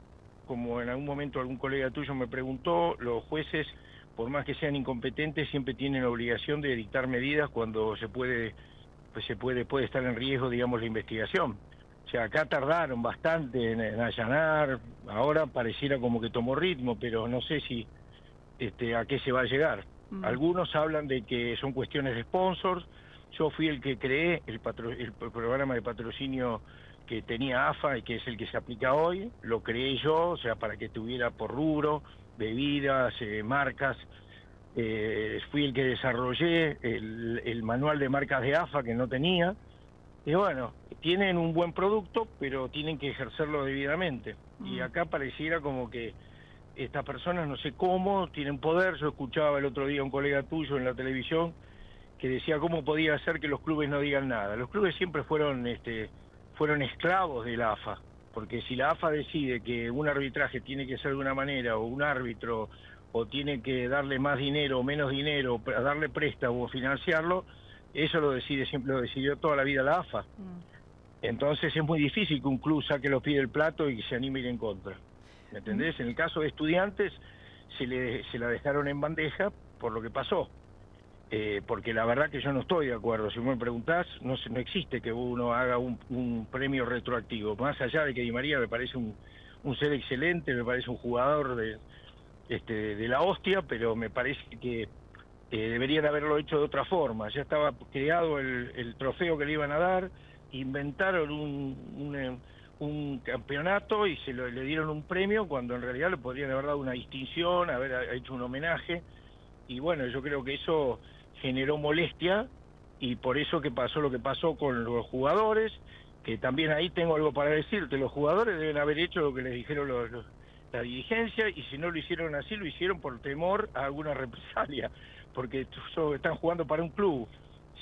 como en algún momento algún colega tuyo me preguntó, los jueces, por más que sean incompetentes, siempre tienen la obligación de dictar medidas cuando puede estar en riesgo, digamos, la investigación. O sea, acá tardaron bastante en allanar, ahora pareciera como que tomó ritmo, pero no sé si a qué se va a llegar. Algunos hablan de que son cuestiones de sponsors. Yo fui el que creé el programa de patrocinio que tenía AFA y que es el que se aplica hoy, lo creé yo, o sea, para que tuviera por rubro, bebidas, marcas. Fui el que desarrollé el manual de marcas de AFA que no tenía. Y bueno, tienen un buen producto, pero tienen que ejercerlo debidamente. Y acá pareciera como que estas personas, no sé cómo, tienen poder. Yo escuchaba el otro día a un colega tuyo en la televisión que decía cómo podía ser que los clubes no digan nada. Los clubes siempre fueron esclavos de la AFA, porque si la AFA decide que un arbitraje tiene que ser de una manera, o un árbitro, o tiene que darle más dinero o menos dinero, darle préstamo o financiarlo, eso siempre lo decidió toda la vida la AFA. Entonces es muy difícil que un club saque los pies del plato y se anime a ir en contra. ¿Me entendés? En el caso de Estudiantes se la dejaron en bandeja por lo que pasó. Porque la verdad que yo no estoy de acuerdo. Si vos me preguntás, no existe que uno haga un premio retroactivo. Más allá de que Di María me parece un ser excelente, me parece un jugador de la hostia, pero me parece que deberían haberlo hecho de otra forma. Ya estaba creado el trofeo que le iban a dar, inventaron un campeonato y le dieron un premio cuando en realidad le podrían haber dado una distinción, haber hecho un homenaje, y bueno, yo creo que eso generó molestia y por eso que pasó lo que pasó con los jugadores, que también ahí tengo algo para decirte, los jugadores deben haber hecho lo que les dijeron la dirigencia, y si no lo hicieron así, lo hicieron por temor a alguna represalia, porque están jugando para un club.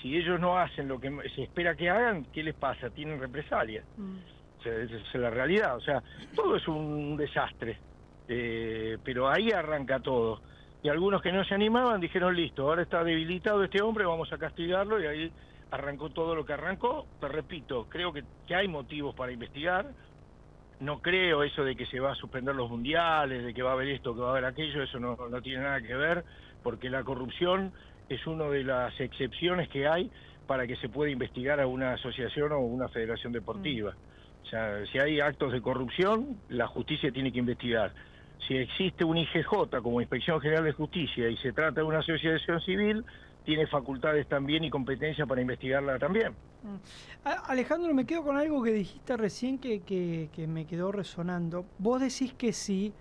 Si ellos no hacen lo que se espera que hagan, ¿qué les pasa? Tienen represalia. O sea, esa es la realidad. O sea, todo es un desastre. Pero ahí arranca todo. Y algunos que no se animaban dijeron, listo, ahora está debilitado este hombre, vamos a castigarlo, y ahí arrancó todo lo que arrancó. Te repito, creo que hay motivos para investigar. No creo eso de que se va a suspender los mundiales, de que va a haber esto, que va a haber aquello, eso no tiene nada que ver, porque la corrupción es una de las excepciones que hay para que se pueda investigar a una asociación o una federación deportiva. O sea, si hay actos de corrupción, la justicia tiene que investigar. Si existe un IGJ como Inspección General de Justicia y se trata de una asociación civil, tiene facultades también y competencia para investigarla también. Alejandro, me quedo con algo que dijiste recién que me quedó resonando. ¿Vos decís que si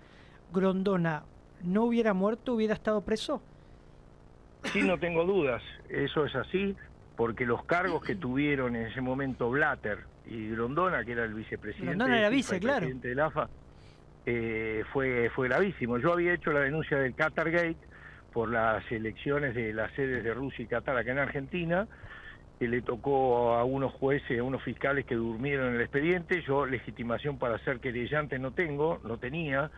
Grondona no hubiera muerto, hubiera estado preso? Sí, no tengo dudas, eso es así, porque los cargos que tuvieron en ese momento Blatter y Grondona, que era el vicepresidente, Grondona era vice, claro, presidente del AFA, fue gravísimo. Yo había hecho la denuncia del Qatar Gate por las elecciones de las sedes de Rusia y Qatar acá en Argentina, que le tocó a unos jueces, a unos fiscales que durmieron en el expediente. Yo legitimación para ser querellante no tenía,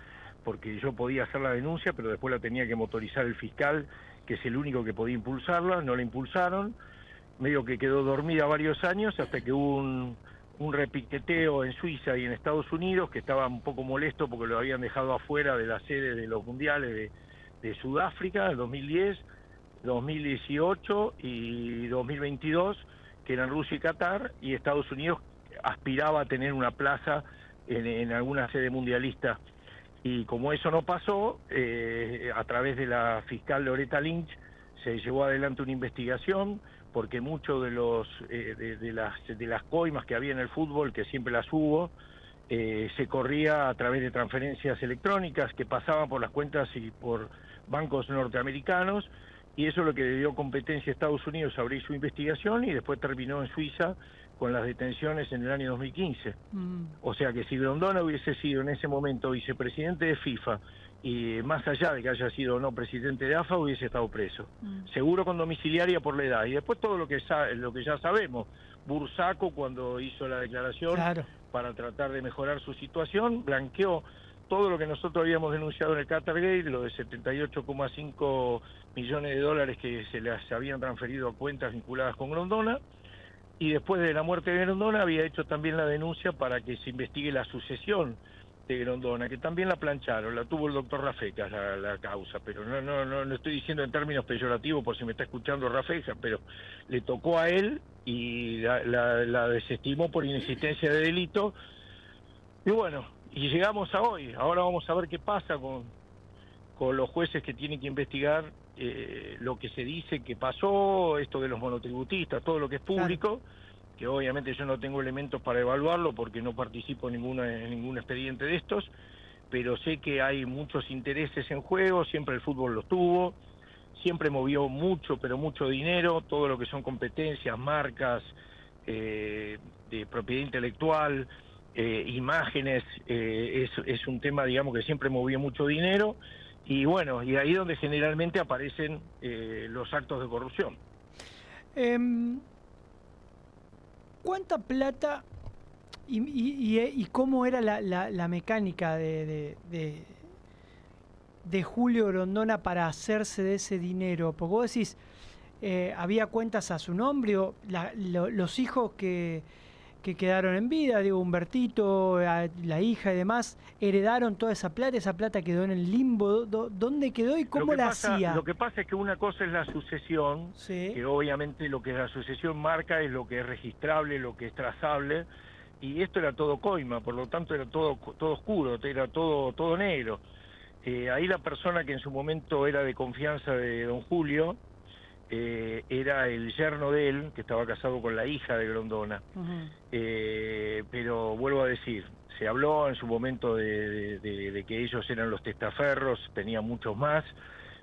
porque yo podía hacer la denuncia, pero después la tenía que motorizar el fiscal, que es el único que podía impulsarla, no la impulsaron, medio que quedó dormida varios años, hasta que hubo un repiqueteo en Suiza y en Estados Unidos, que estaba un poco molesto porque lo habían dejado afuera de la sede de los mundiales de Sudáfrica, en 2010, 2018 y 2022, que eran Rusia y Qatar, y Estados Unidos aspiraba a tener una plaza en alguna sede mundialista Y como eso no pasó, a través de la fiscal Loretta Lynch se llevó adelante una investigación, porque muchos de los de las coimas que había en el fútbol, que siempre las hubo, se corría a través de transferencias electrónicas que pasaban por las cuentas y por bancos norteamericanos, y eso es lo que le dio competencia a Estados Unidos a abrir su investigación, y después terminó en Suiza con las detenciones en el año 2015. O sea que si Grondona hubiese sido en ese momento vicepresidente de FIFA, y más allá de que haya sido o no presidente de AFA, hubiese estado preso. Seguro con domiciliaria por la edad. Y después todo lo que ya sabemos. Bursaco, cuando hizo la declaración para tratar de mejorar su situación, blanqueó todo lo que nosotros habíamos denunciado en el Qatargate, lo de 78,5 millones de dólares que se habían transferido a cuentas vinculadas con Grondona, y después de la muerte de Grondona había hecho también la denuncia para que se investigue la sucesión de Grondona, que también la plancharon, la tuvo el doctor Rafecas la causa, pero no estoy diciendo en términos peyorativos por si me está escuchando Rafecas, pero le tocó a él y la desestimó por inexistencia de delito. Y bueno, y llegamos a hoy. Ahora vamos a ver qué pasa con los jueces que tienen que investigar lo que se dice que pasó, esto de los monotributistas, todo lo que es público, que obviamente yo no tengo elementos para evaluarlo porque no participo en ningún expediente de estos, pero sé que hay muchos intereses en juego, siempre el fútbol los tuvo, siempre movió mucho, pero mucho dinero, todo lo que son competencias, marcas, de propiedad intelectual, imágenes, es un tema, digamos, que siempre movió mucho dinero, y bueno, y ahí es donde generalmente aparecen los actos de corrupción. ¿Cuánta plata y cómo era la mecánica de Julio Grondona para hacerse de ese dinero? Porque vos decís, había cuentas a su nombre, o los hijos que quedaron en vida, digo, Humbertito, la hija y demás, heredaron toda esa plata quedó en el limbo. ¿Dónde quedó y cómo la hacía? Lo que pasa es que una cosa es la sucesión, que obviamente lo que la sucesión marca es lo que es registrable, lo que es trazable, y esto era todo coima, por lo tanto era todo oscuro, era todo negro. Ahí la persona que en su momento era de confianza de don Julio, era el yerno de él, que estaba casado con la hija de Grondona. Pero vuelvo a decir, se habló en su momento de que ellos eran los testaferros, tenían muchos más,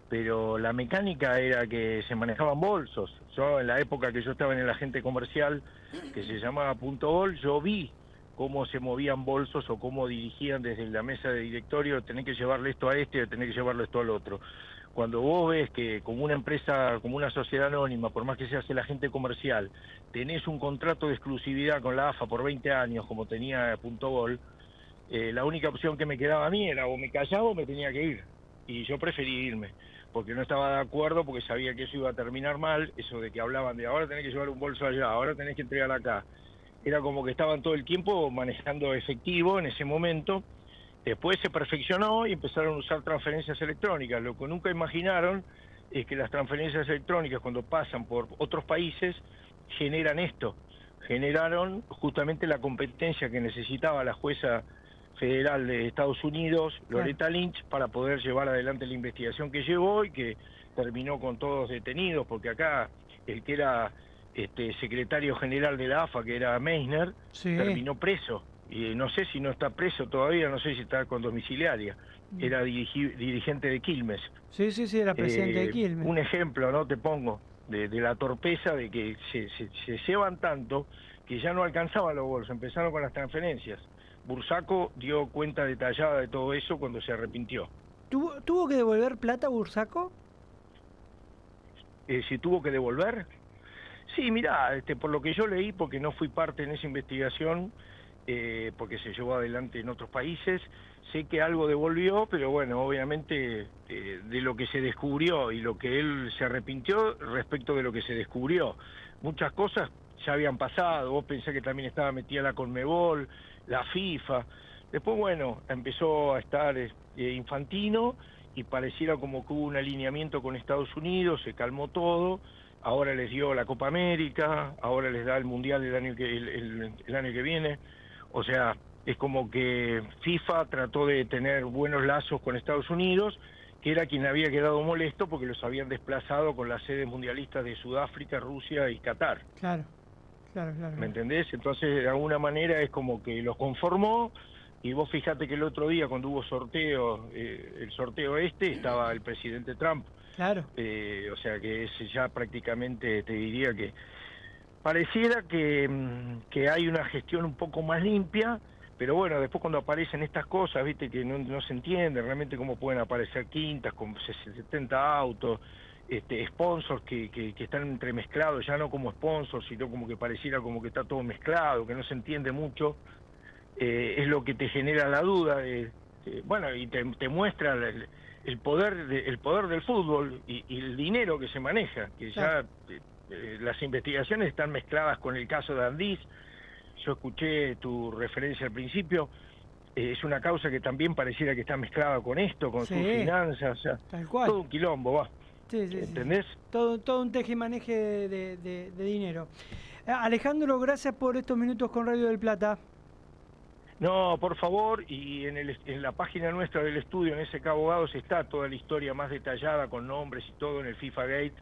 pero la mecánica era que se manejaban bolsos. Yo, en la época que yo estaba en el agente comercial, que se llamaba Punto Gol, yo vi cómo se movían bolsos o cómo dirigían desde la mesa de directorio, tener que llevarle esto a este, tener que llevarle esto al otro. Cuando vos ves que como una empresa, como una sociedad anónima, por más que seas el agente comercial, tenés un contrato de exclusividad con la AFA por 20 años, como tenía Punto Gol, la única opción que me quedaba a mí era o me callaba o me tenía que ir. Y yo preferí irme, porque no estaba de acuerdo, porque sabía que eso iba a terminar mal, eso de que hablaban de ahora tenés que llevar un bolso allá, ahora tenés que entregar acá. Era como que estaban todo el tiempo manejando efectivo en ese momento. Después se perfeccionó y empezaron a usar transferencias electrónicas. Lo que nunca imaginaron es que las transferencias electrónicas, cuando pasan por otros países, generan esto. Generaron justamente la competencia que necesitaba la jueza federal de Estados Unidos, Loretta Lynch, para poder llevar adelante la investigación que llevó y que terminó con todos detenidos, porque acá el que era secretario general de la AFA, que era Meissner, terminó preso. Y no sé si no está preso todavía, no sé si está con domiciliaria. Era dirigente de Quilmes. Sí, era presidente de Quilmes. Un ejemplo, ¿no? Te pongo, de la torpeza de que se llevan tanto que ya no alcanzaban los bolsos, empezaron con las transferencias. Bursaco dio cuenta detallada de todo eso cuando se arrepintió. ¿Tuvo que devolver plata Bursaco? ¿Si tuvo que devolver? Sí, mirá, por lo que yo leí, porque no fui parte en esa investigación, porque se llevó adelante en otros países, sé que algo devolvió, pero bueno, obviamente de lo que se descubrió y lo que él se arrepintió respecto de lo que se descubrió. Muchas cosas ya habían pasado, vos pensás que también estaba metida la Conmebol, la FIFA, después bueno, empezó a estar Infantino y pareciera como que hubo un alineamiento con Estados Unidos, se calmó todo. Ahora les dio la Copa América, ahora les da el Mundial el año que viene. O sea, es como que FIFA trató de tener buenos lazos con Estados Unidos, que era quien había quedado molesto porque los habían desplazado con las sedes mundialistas de Sudáfrica, Rusia y Qatar. Claro. ¿Me entendés? Entonces, de alguna manera es como que los conformó, y vos fijate que el otro día cuando hubo sorteo, el sorteo estaba el presidente Trump. Claro. O sea que es ya prácticamente, te diría que pareciera que hay una gestión un poco más limpia, pero bueno, después cuando aparecen estas cosas, viste, que no se entiende realmente cómo pueden aparecer quintas con 70 autos, sponsors que están entremezclados, ya no como sponsors, sino como que pareciera como que está todo mezclado, que no se entiende mucho, es lo que te genera la duda, bueno, y te muestra el poder del fútbol y el dinero que se maneja, que ya las investigaciones están mezcladas con el caso de Andís. Yo escuché tu referencia al principio, es una causa que también pareciera que está mezclada con esto, con sus finanzas, o sea, tal cual. todo un quilombo, va. Sí, ¿Entendés? Sí. Todo un tejimaneje de dinero. Alejandro, gracias por estos minutos con Radio del Plata. No, por favor, y en la página nuestra del estudio, en SK Abogados, está toda la historia más detallada, con nombres y todo, en el FIFA Gate,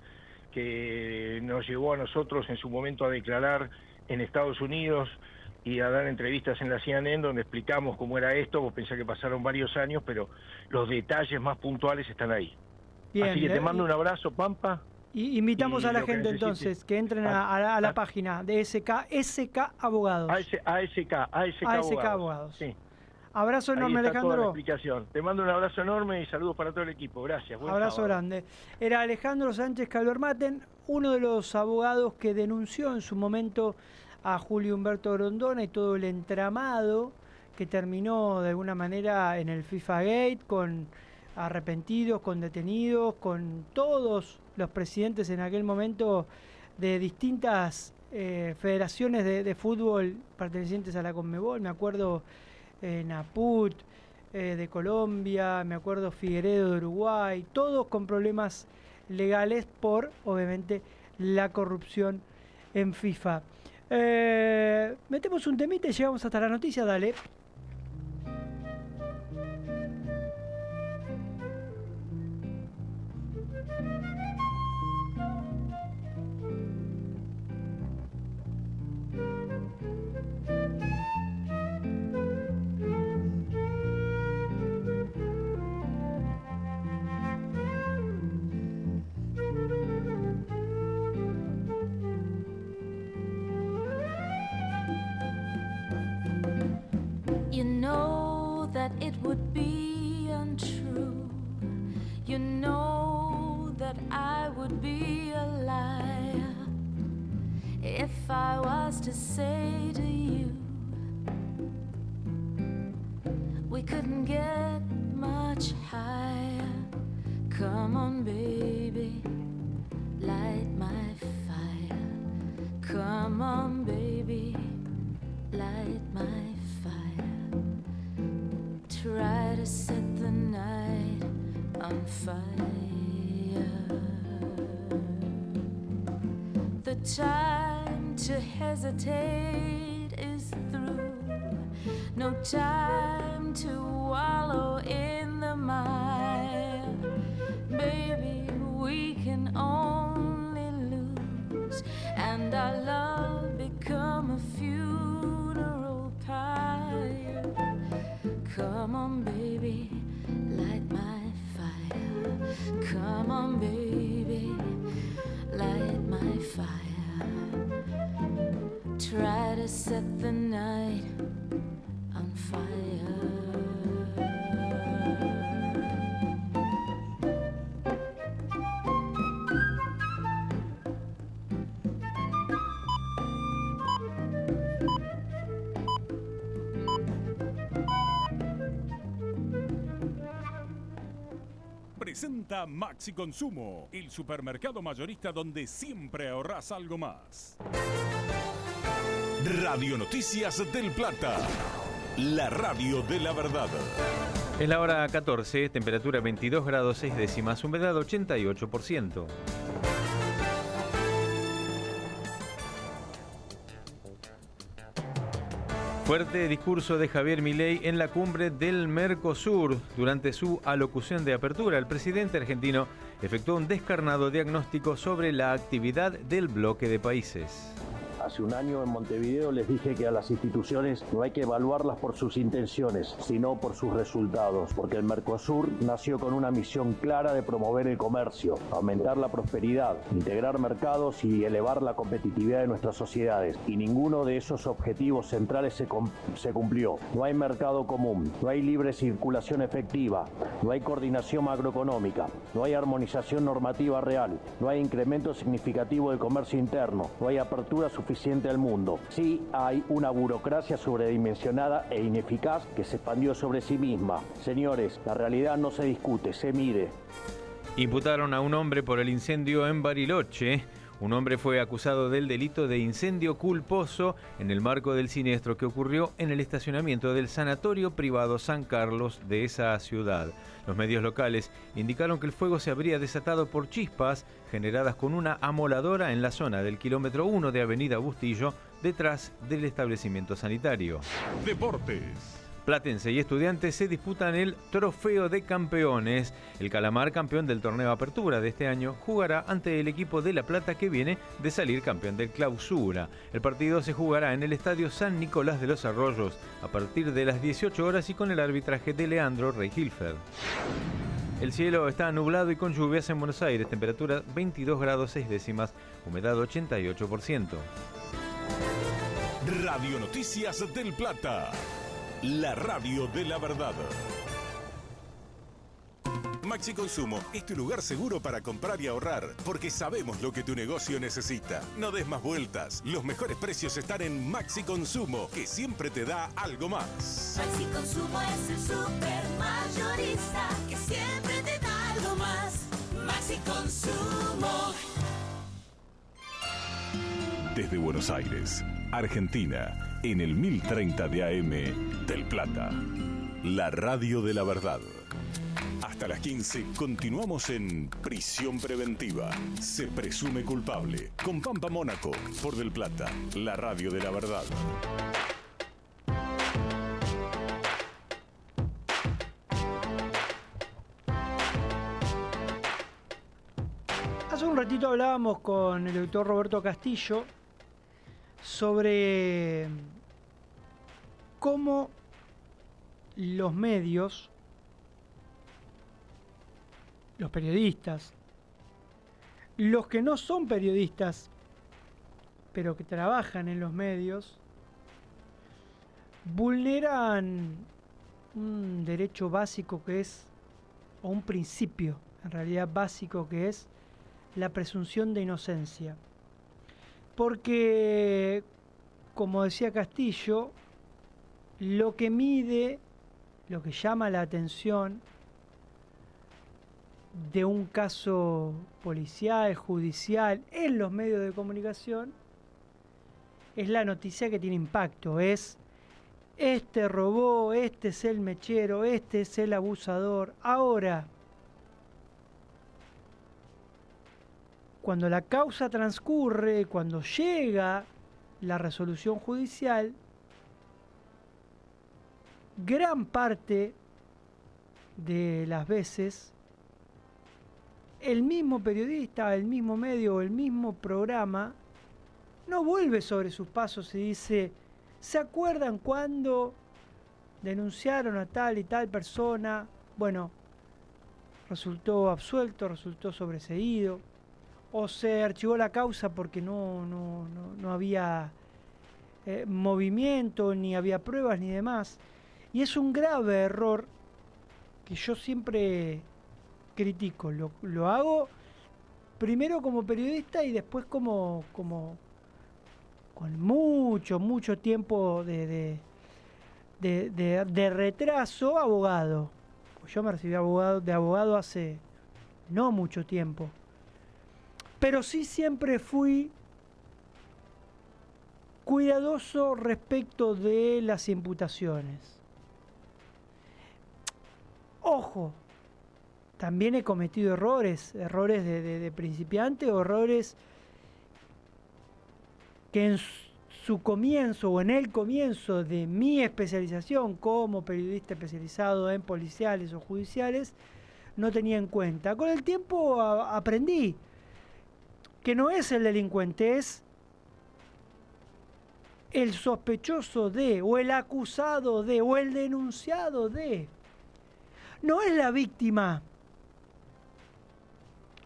que nos llevó a nosotros en su momento a declarar en Estados Unidos y a dar entrevistas en la CNN donde explicamos cómo era esto. Vos pensás que pasaron varios años, pero los detalles más puntuales están ahí. Bien, así que te mando un abrazo, Pampa. Y invitamos y a la lo que gente necesite. entonces que entren a la página de SK Abogados. ASK Abogados. Sí. Abrazo enorme, Ahí está toda la Alejandro. explicación. Te mando un abrazo enorme y saludos para todo el equipo. Gracias. Buen Abrazo sábado. grande. Era Alejandro Sánchez Calvermaten, uno de los abogados que denunció en su momento a Julio Humberto Grondona y todo el entramado que terminó de alguna manera en el FIFA Gate, con arrepentidos, con detenidos, con todos los presidentes en aquel momento de distintas federaciones de fútbol pertenecientes a la Conmebol. Me acuerdo Naput de Colombia, me acuerdo Figueiredo de Uruguay, todos con problemas legales por, obviamente, la corrupción en FIFA. Metemos un temita y llegamos hasta la noticia, dale. You know that it would be untrue. You know that I would be a liar if I was to say to you we couldn't get much higher. Come on, baby, light my fire. Come on, baby, light my fire. Try to set the night on fire. The time to hesitate is through. No time to wallow in the mire. Baby, we can only lose, and our love become a funeral pyre. Come on, baby, light my fire. Come on, baby, light my fire. Try to set the night on fire. Presenta Maxi Consumo, el supermercado mayorista donde siempre ahorrás algo más. Radio Noticias del Plata, la radio de la verdad. Es la hora 14, temperatura 22 grados 6 décimas, humedad 88%. Fuerte discurso de Javier Milei en la cumbre del Mercosur. Durante su alocución de apertura, el presidente argentino efectuó un descarnado diagnóstico sobre la actividad del bloque de países. Hace un año en Montevideo les dije que a las instituciones no hay que evaluarlas por sus intenciones, sino por sus resultados, porque el Mercosur nació con una misión clara de promover el comercio, aumentar la prosperidad, integrar mercados y elevar la competitividad de nuestras sociedades. Y ninguno de esos objetivos centrales se cumplió. No hay mercado común, no hay libre circulación efectiva, no hay coordinación macroeconómica, no hay armonización normativa real, no hay incremento significativo del comercio interno, no hay apertura suficiente al mundo. Sí hay una burocracia sobredimensionada e ineficaz que se expandió sobre sí misma. Señores, la realidad no se discute, se mide. Imputaron a un hombre por el incendio en Bariloche. Un hombre fue acusado del delito de incendio culposo en el marco del siniestro que ocurrió en el estacionamiento del Sanatorio Privado San Carlos de esa ciudad. Los medios locales indicaron que el fuego se habría desatado por chispas generadas con una amoladora en la zona del kilómetro 1 de Avenida Bustillo, detrás del establecimiento sanitario. Deportes. Platense y Estudiantes se disputan el Trofeo de Campeones. El Calamar, campeón del torneo Apertura de este año, jugará ante el equipo de La Plata que viene de salir campeón del Clausura. El partido se jugará en el Estadio San Nicolás de los Arroyos a partir de las 18 horas y con el arbitraje de Leandro Rey-Hilfer. El cielo está nublado y con lluvias en Buenos Aires, temperatura 22 grados 6 décimas, humedad 88%. Radio Noticias del Plata. La radio de la verdad. Maxi Consumo es tu lugar seguro para comprar y ahorrar, porque sabemos lo que tu negocio necesita. No des más vueltas. Los mejores precios están en Maxi Consumo, que siempre te da algo más. Maxi Consumo es el supermayorista que siempre te da algo más. Maxi Consumo. Desde Buenos Aires, Argentina, en el 1030 de AM del Plata. La radio de la verdad. Hasta las 15 continuamos en Prisión Preventiva. Se presume culpable. Con Pampa Mónaco, por Del Plata. La radio de la verdad. Hace un ratito hablábamos con el doctor Roberto Castillo sobre cómo los medios, los periodistas, los que no son periodistas, pero que trabajan en los medios, vulneran un derecho básico que es, o un principio en realidad básico que es la presunción de inocencia. Porque, como decía Castillo, lo que mide, lo que llama la atención de un caso policial, judicial, en los medios de comunicación, es la noticia que tiene impacto, es este robó, este es el mechero, este es el abusador. Ahora, cuando la causa transcurre, cuando llega la resolución judicial, gran parte de las veces el mismo periodista, el mismo medio o el mismo programa no vuelve sobre sus pasos y dice: ¿se acuerdan cuando denunciaron a tal y tal persona? Bueno, resultó absuelto, resultó sobreseído, o se archivó la causa porque no había movimiento, ni había pruebas, ni demás. Y es un grave error que yo siempre critico. Lo hago primero como periodista y después como con mucho tiempo de retraso, abogado. Yo me recibí de abogado hace no mucho tiempo. Pero sí siempre fui cuidadoso respecto de las imputaciones. Ojo, también he cometido errores de principiante o errores que en su comienzo o en el comienzo de mi especialización como periodista especializado en policiales o judiciales, no tenía en cuenta. Con el tiempo aprendí que no es el delincuente, es el sospechoso de, o el acusado de, o el denunciado de. No es la víctima,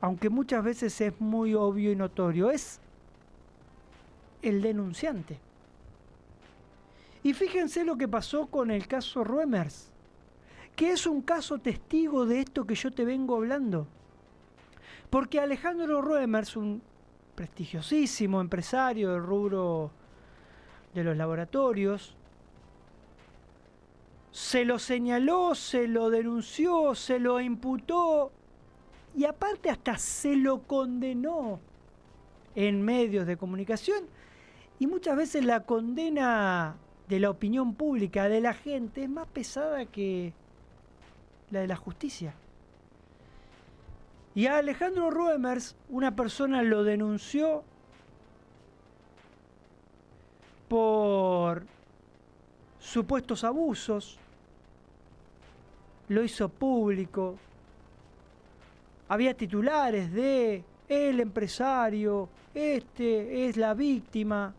aunque muchas veces es muy obvio y notorio, es el denunciante. Y fíjense lo que pasó con el caso Roemers, que es un caso testigo de esto que yo te vengo hablando. Porque Alejandro Roemers, un prestigiosísimo empresario del rubro de los laboratorios, se lo señaló, se lo denunció, se lo imputó y aparte hasta se lo condenó en medios de comunicación, y muchas veces la condena de la opinión pública, de la gente, es más pesada que la de la justicia. Y a Alejandro Roemers, una persona lo denunció por supuestos abusos, lo hizo público, había titulares de el empresario, este es la víctima.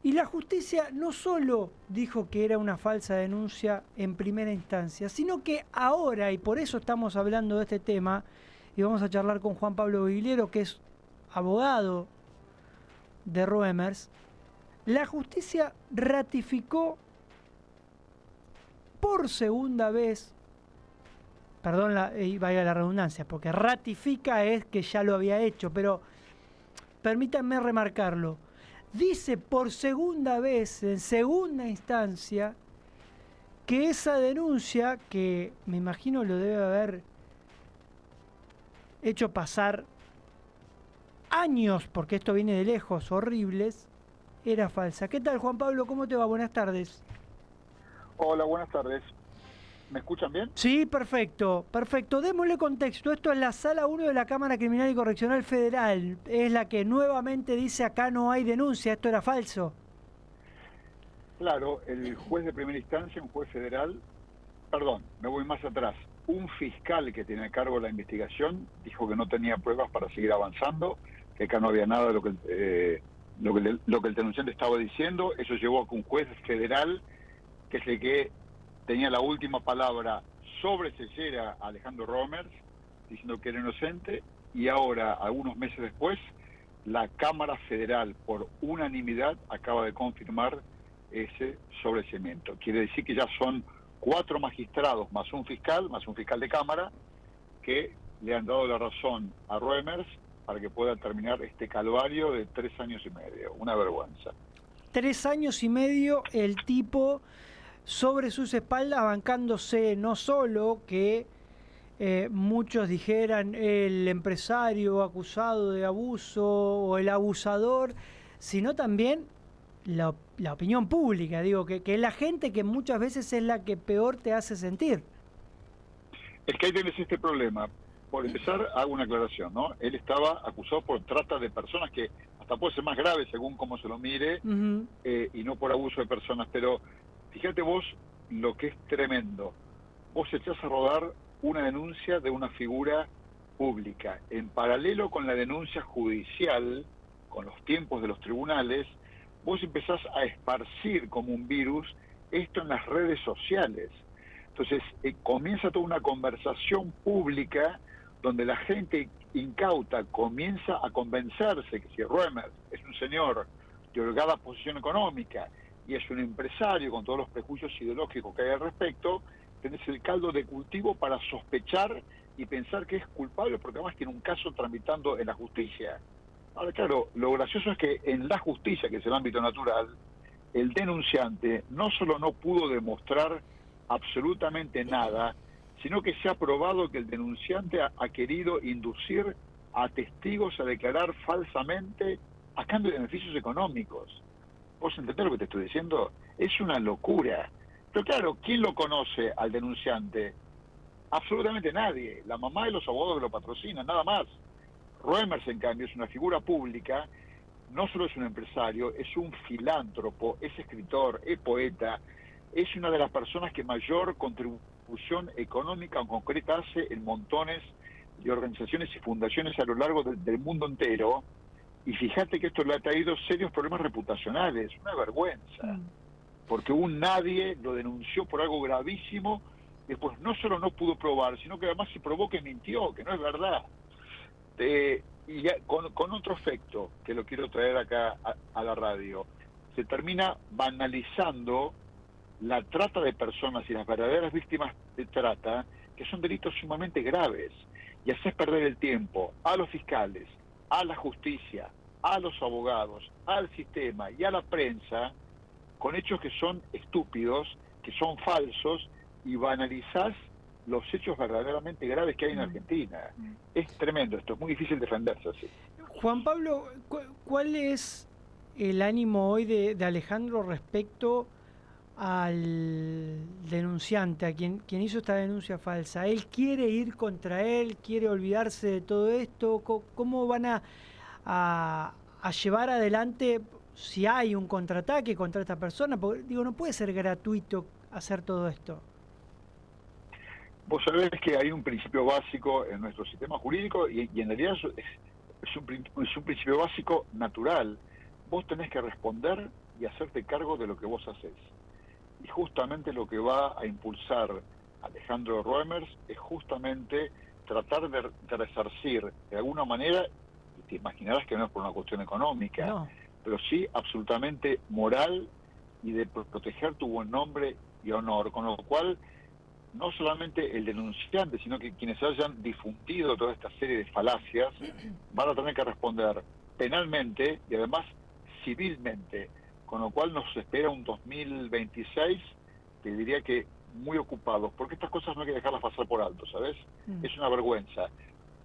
Y la justicia no solo dijo que era una falsa denuncia en primera instancia, sino que ahora, y por eso estamos hablando de este tema, y vamos a charlar con Juan Pablo Vigliero, que es abogado de Roemers, la justicia ratificó por segunda vez, perdón, vaya la redundancia, porque ratifica es que ya lo había hecho, pero permítanme remarcarlo, dice por segunda vez, en segunda instancia, que esa denuncia, que me imagino lo debe haber hecho pasar años, porque esto viene de lejos, horribles, era falsa. ¿Qué tal, Juan Pablo? ¿Cómo te va? Buenas tardes. Hola, buenas tardes. ¿Me escuchan bien? Sí, perfecto, perfecto. Démosle contexto. Esto es la Sala 1 de la Cámara Criminal y Correccional Federal. Es la que nuevamente dice acá no hay denuncia, esto era falso. Claro, el juez de primera instancia, un juez federal, perdón, me voy más atrás, un fiscal que tiene a cargo la investigación dijo que no tenía pruebas para seguir avanzando, que acá no había nada de lo que el denunciante estaba diciendo. Eso llevó a que un juez federal, que es el que tenía la última palabra, sobreseyera a Alejandro Roemers, diciendo que era inocente, y ahora, algunos meses después, la Cámara Federal, por unanimidad, acaba de confirmar ese sobreseimiento. Quiere decir que ya son 4 magistrados más un fiscal de Cámara, que le han dado la razón a Roemers para que pueda terminar este calvario de 3 años y medio. Una vergüenza. 3 años y medio el tipo sobre sus espaldas bancándose no solo que muchos dijeran el empresario acusado de abuso o el abusador, sino también la opinión pública, digo, que es la gente que muchas veces es la que peor te hace sentir. Es que ahí tienes este problema. Por empezar, hago una aclaración, ¿no? Él estaba acusado por trata de personas, que hasta puede ser más grave según cómo se lo mire, y no por abuso de personas. Pero fíjate vos lo que es tremendo. Vos echás a rodar una denuncia de una figura pública. En paralelo con la denuncia judicial, con los tiempos de los tribunales, vos empezás a esparcir como un virus esto en las redes sociales. Entonces comienza toda una conversación pública donde la gente incauta comienza a convencerse que si Roemers es un señor de holgada posición económica y es un empresario con todos los prejuicios ideológicos que hay al respecto, tenés el caldo de cultivo para sospechar y pensar que es culpable, porque además tiene un caso tramitando en la justicia. Ahora, claro, lo gracioso es que en la justicia, que es el ámbito natural, el denunciante no solo no pudo demostrar absolutamente nada, sino que se ha probado que el denunciante ha querido inducir a testigos a declarar falsamente a cambio de beneficios económicos. ¿Vos entendés lo que te estoy diciendo? Es una locura. Pero claro, ¿quién lo conoce al denunciante? Absolutamente nadie. La mamá y los abogados que lo patrocinan, nada más. Reumers, en cambio, es una figura pública, no solo es un empresario, es un filántropo, es escritor, es poeta, es una de las personas que mayor contribución económica concreta hace en montones de organizaciones y fundaciones a lo largo del mundo entero. Y fíjate que esto le ha traído serios problemas reputacionales, una vergüenza, porque un nadie lo denunció por algo gravísimo, después no solo no pudo probar, sino que además se probó que mintió, que no es verdad. Y ya, con otro efecto, que lo quiero traer acá a la radio, se termina banalizando la trata de personas y las verdaderas víctimas de trata, que son delitos sumamente graves, y haces perder el tiempo a los fiscales, a la justicia, a los abogados, al sistema y a la prensa, con hechos que son estúpidos, que son falsos, y banalizás los hechos verdaderamente graves que hay en Argentina. Es tremendo esto, es muy difícil defenderse así. Juan Pablo, ¿cuál es el ánimo hoy de Alejandro respecto al denunciante, a quien hizo esta denuncia falsa? ¿Él quiere ir contra él? ¿Quiere olvidarse de todo esto? ¿Cómo van a llevar adelante si hay un contraataque contra esta persona? Porque, digo, no puede ser gratuito hacer todo esto. Vos sabés que hay un principio básico en nuestro sistema jurídico y en realidad es un principio básico natural. Vos tenés que responder y hacerte cargo de lo que vos hacés. Y justamente lo que va a impulsar Alejandro Reumers es justamente tratar de resarcir de alguna manera, y te imaginarás que no es por una cuestión económica, no, pero sí absolutamente moral y de proteger tu buen nombre y honor, con lo cual no solamente el denunciante, sino que quienes hayan difundido toda esta serie de falacias van a tener que responder penalmente y además civilmente, con lo cual nos espera un 2026, te diría que muy ocupados, porque estas cosas no hay que dejarlas pasar por alto, ¿sabes? Es una vergüenza.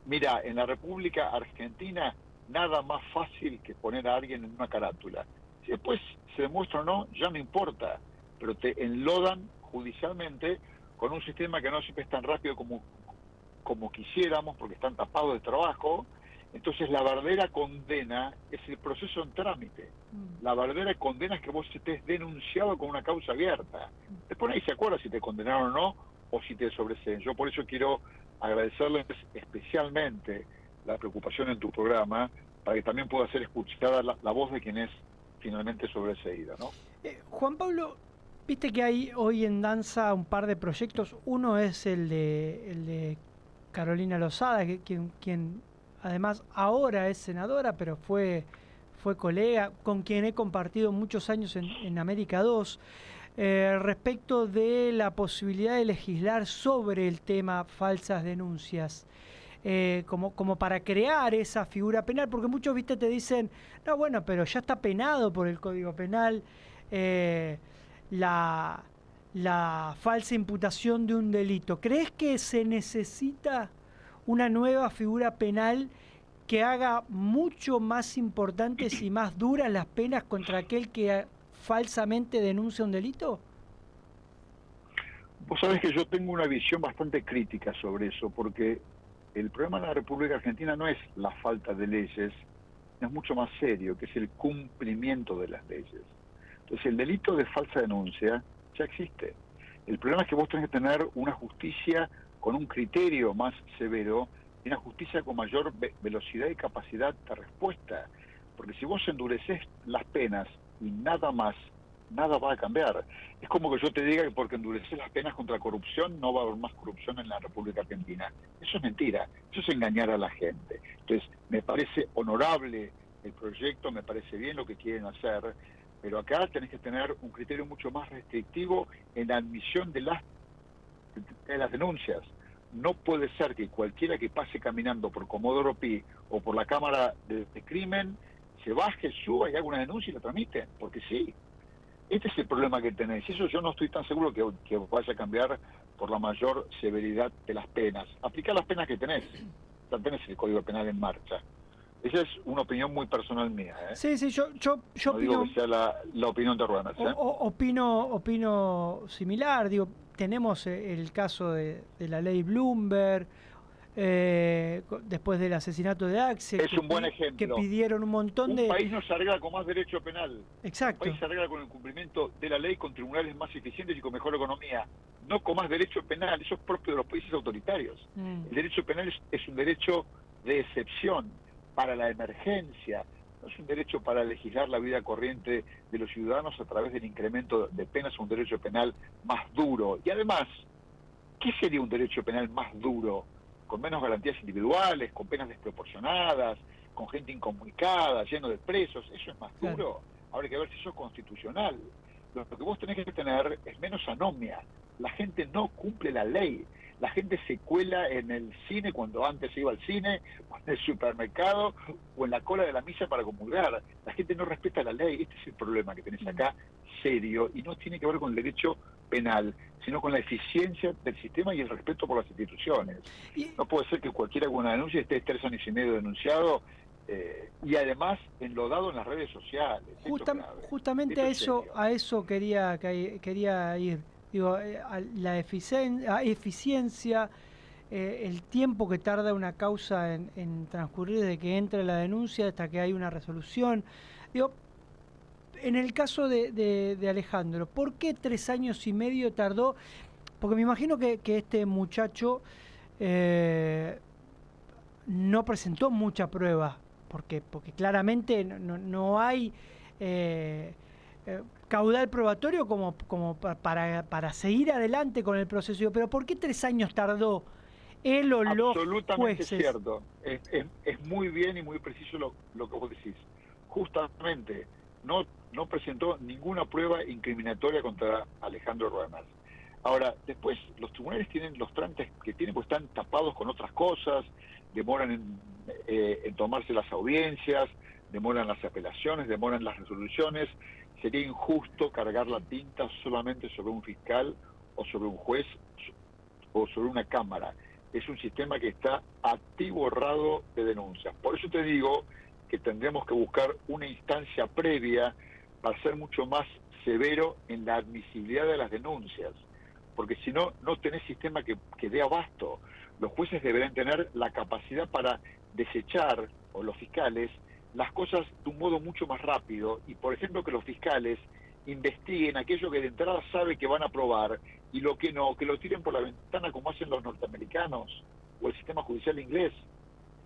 Mira, en la República Argentina nada más fácil que poner a alguien en una carátula. Si después se demuestra o no, ya no importa, pero te enlodan judicialmente con un sistema que no siempre es tan rápido como quisiéramos, porque están tapados de trabajo. Entonces la verdadera condena es el proceso en trámite. La verdadera condena es que vos estés denunciado con una causa abierta. Después nadie se acuerda si te condenaron o no, o si te sobreseen. Yo por eso quiero agradecerles especialmente la preocupación en tu programa, para que también pueda ser escuchada la voz de quien es finalmente sobreseída, ¿no? Juan Pablo, viste que hay hoy en danza un par de proyectos. Uno es el de Carolina Lozada, quien además ahora es senadora, pero fue colega, con quien he compartido muchos años en América 2, respecto de la posibilidad de legislar sobre el tema falsas denuncias, como para crear esa figura penal, porque muchos, viste, te dicen, no, bueno, pero ya está penado por el Código Penal la falsa imputación de un delito. ¿Crees que se necesita una nueva figura penal que haga mucho más importantes y más duras las penas contra aquel que falsamente denuncia un delito? Vos sabés que yo tengo una visión bastante crítica sobre eso, porque el problema de la República Argentina no es la falta de leyes, es mucho más serio, que es el cumplimiento de las leyes. Entonces el delito de falsa denuncia ya existe. El problema es que vos tenés que tener una justicia con un criterio más severo y una justicia con mayor velocidad y capacidad de respuesta. Porque si vos endureces las penas y nada más, nada va a cambiar. Es como que yo te diga que porque endureces las penas contra corrupción no va a haber más corrupción en la República Argentina. Eso es mentira, eso es engañar a la gente. Entonces, me parece honorable el proyecto, me parece bien lo que quieren hacer, pero acá tenés que tener un criterio mucho más restrictivo en la admisión de las denuncias. No puede ser que cualquiera que pase caminando por Comodoro Pi o por la Cámara de Crimen se baje, suba y haga una denuncia y la tramite, porque sí. Este es el problema que tenés. Eso yo no estoy tan seguro que vaya a cambiar por la mayor severidad de las penas. Aplicar las penas que tenés. Ya tenés el Código Penal en marcha. Esa es una opinión muy personal mía, ¿eh? Sí, yo no opino, digo que sea la opinión de Reumers, ¿eh? Opino similar. Digo, tenemos el caso de la ley Bloomberg, después del asesinato de Axel. Es un buen ejemplo. Que pidieron un montón de... Un país no se arregla con más derecho penal. Exacto. Un país se arregla con el cumplimiento de la ley, con tribunales más eficientes y con mejor economía. No con más derecho penal. Eso es propio de los países autoritarios. El derecho penal es un derecho de excepción para la emergencia. No es un derecho para legislar la vida corriente de los ciudadanos a través del incremento de penas, un derecho penal más duro. Y además, ¿qué sería un derecho penal más duro? Con menos garantías individuales, con penas desproporcionadas, con gente incomunicada, lleno de presos. ¿Eso es más duro? Habrá que ver si eso es constitucional. Lo que vos tenés que tener es menos anomia. La gente no cumple la ley. La gente se cuela en el cine cuando antes se iba al cine, o en el supermercado, o en la cola de la misa para comulgar. La gente no respeta la ley. Este es el problema que tenés acá, serio, y no tiene que ver con el derecho penal, sino con la eficiencia del sistema y el respeto por las instituciones. No puede ser que cualquiera con una denuncia esté 3 años y medio denunciado, y además enlodado en las redes sociales. Justamente a eso quería ir. Digo, la eficiencia, el tiempo que tarda una causa en transcurrir desde que entra la denuncia hasta que hay una resolución. Digo, en el caso de Alejandro, ¿por qué 3 años y medio tardó? Porque me imagino que este muchacho no presentó mucha prueba, porque claramente no hay caudal probatorio como para seguir adelante con el proceso. Pero ¿por qué 3 años tardó él o los jueces? Absolutamente cierto. Es muy bien y muy preciso lo que vos decís. Justamente no presentó ninguna prueba incriminatoria contra Alejandro Roemer. Ahora, después los tribunales tienen los trámites que tienen, pues están tapados con otras cosas, demoran en tomarse las audiencias, demoran las apelaciones, demoran las resoluciones. Sería injusto cargar la tinta solamente sobre un fiscal o sobre un juez o sobre una cámara. Es un sistema que está atiborrado de denuncias. Por eso te digo que tendremos que buscar una instancia previa para ser mucho más severo en la admisibilidad de las denuncias. Porque si no, no tenés sistema que dé abasto. Los jueces deberán tener la capacidad para desechar, o los fiscales, las cosas de un modo mucho más rápido, y por ejemplo que los fiscales investiguen aquello que de entrada sabe que van a probar y lo que no, que lo tiren por la ventana como hacen los norteamericanos o el sistema judicial inglés,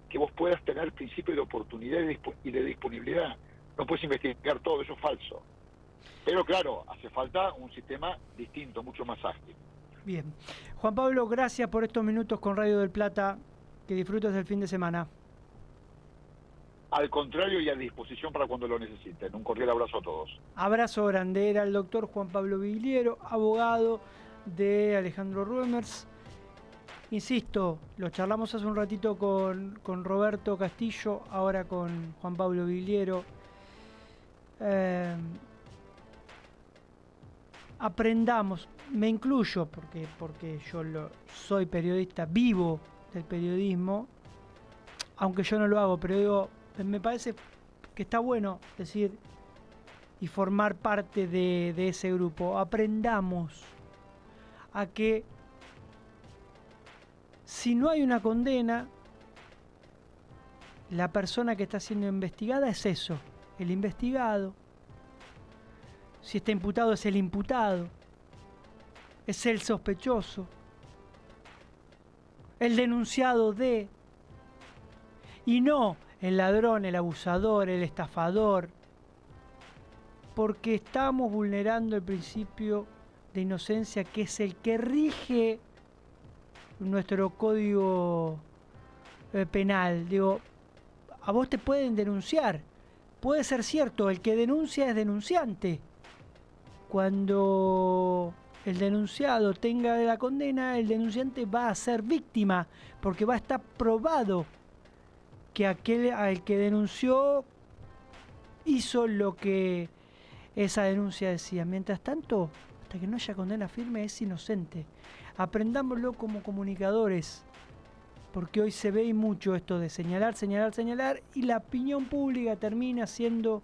que vos puedas tener principio de oportunidad y de disponibilidad. No puedes investigar todo, eso es falso. Pero claro, hace falta un sistema distinto, mucho más ágil. Bien. Juan Pablo, gracias por estos minutos con Radio del Plata. Que disfrutes el fin de semana. Al contrario, y a disposición para cuando lo necesiten. Un cordial abrazo a todos. Abrazo grande. Era el doctor Juan Pablo Vigliero, abogado de Alejandro Roemers. Insisto, lo charlamos hace un ratito con Roberto Castillo, ahora con Juan Pablo Vigliero. Aprendamos, me incluyo porque yo soy periodista, vivo del periodismo, aunque yo no lo hago, pero digo, me parece que está bueno decir y formar parte de ese grupo. Aprendamos a que si no hay una condena, la persona que está siendo investigada es eso, el investigado. Si está imputado es el imputado, es el sospechoso, el denunciado de, y no el ladrón, el abusador, el estafador, porque estamos vulnerando el principio de inocencia, que es el que rige nuestro código penal. Digo, a vos te pueden denunciar, puede ser cierto, el que denuncia es denunciante. Cuando el denunciado tenga la condena, el denunciante va a ser víctima, porque va a estar probado que aquel al que denunció hizo lo que esa denuncia decía. Mientras tanto, hasta que no haya condena firme, es inocente. Aprendámoslo como comunicadores, porque hoy se ve y mucho esto de señalar, y la opinión pública termina siendo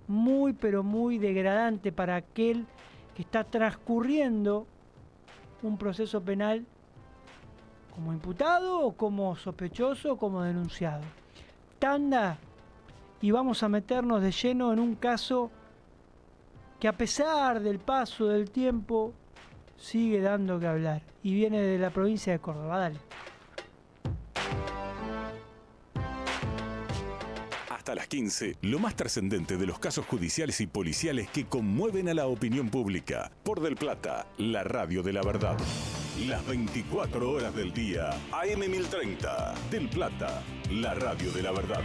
muy, pero muy degradante para aquel que está transcurriendo un proceso penal como imputado o como sospechoso o como denunciado. Tanda y vamos a meternos de lleno en un caso que a pesar del paso del tiempo sigue dando que hablar y viene de la provincia de Córdoba. Dale. Hasta las 15, lo más trascendente de los casos judiciales y policiales que conmueven a la opinión pública. Por Del Plata, la radio de la verdad. Las 24 horas del día, AM 1030. Del Plata, la radio de la verdad.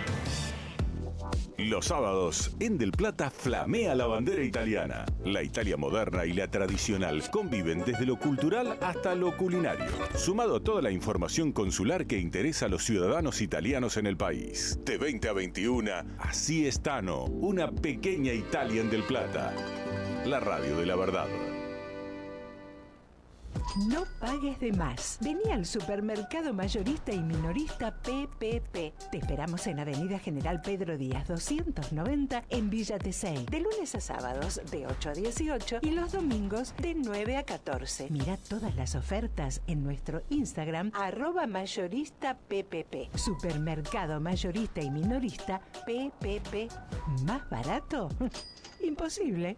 Los sábados, en Del Plata flamea la bandera italiana. La Italia moderna y la tradicional conviven desde lo cultural hasta lo culinario. Sumado a toda la información consular que interesa a los ciudadanos italianos en el país. De 20 a 21, así es Tano, una pequeña Italia en Del Plata. La radio de la verdad. No pagues de más. Vení al supermercado mayorista y minorista PPP. Te esperamos en Avenida General Pedro Díaz 290 en Villa Tesey. De lunes a sábados de 8 a 18 y los domingos de 9 a 14. Mira todas las ofertas en nuestro Instagram @mayoristappp. Supermercado mayorista y minorista PPP. ¿Más barato? Imposible.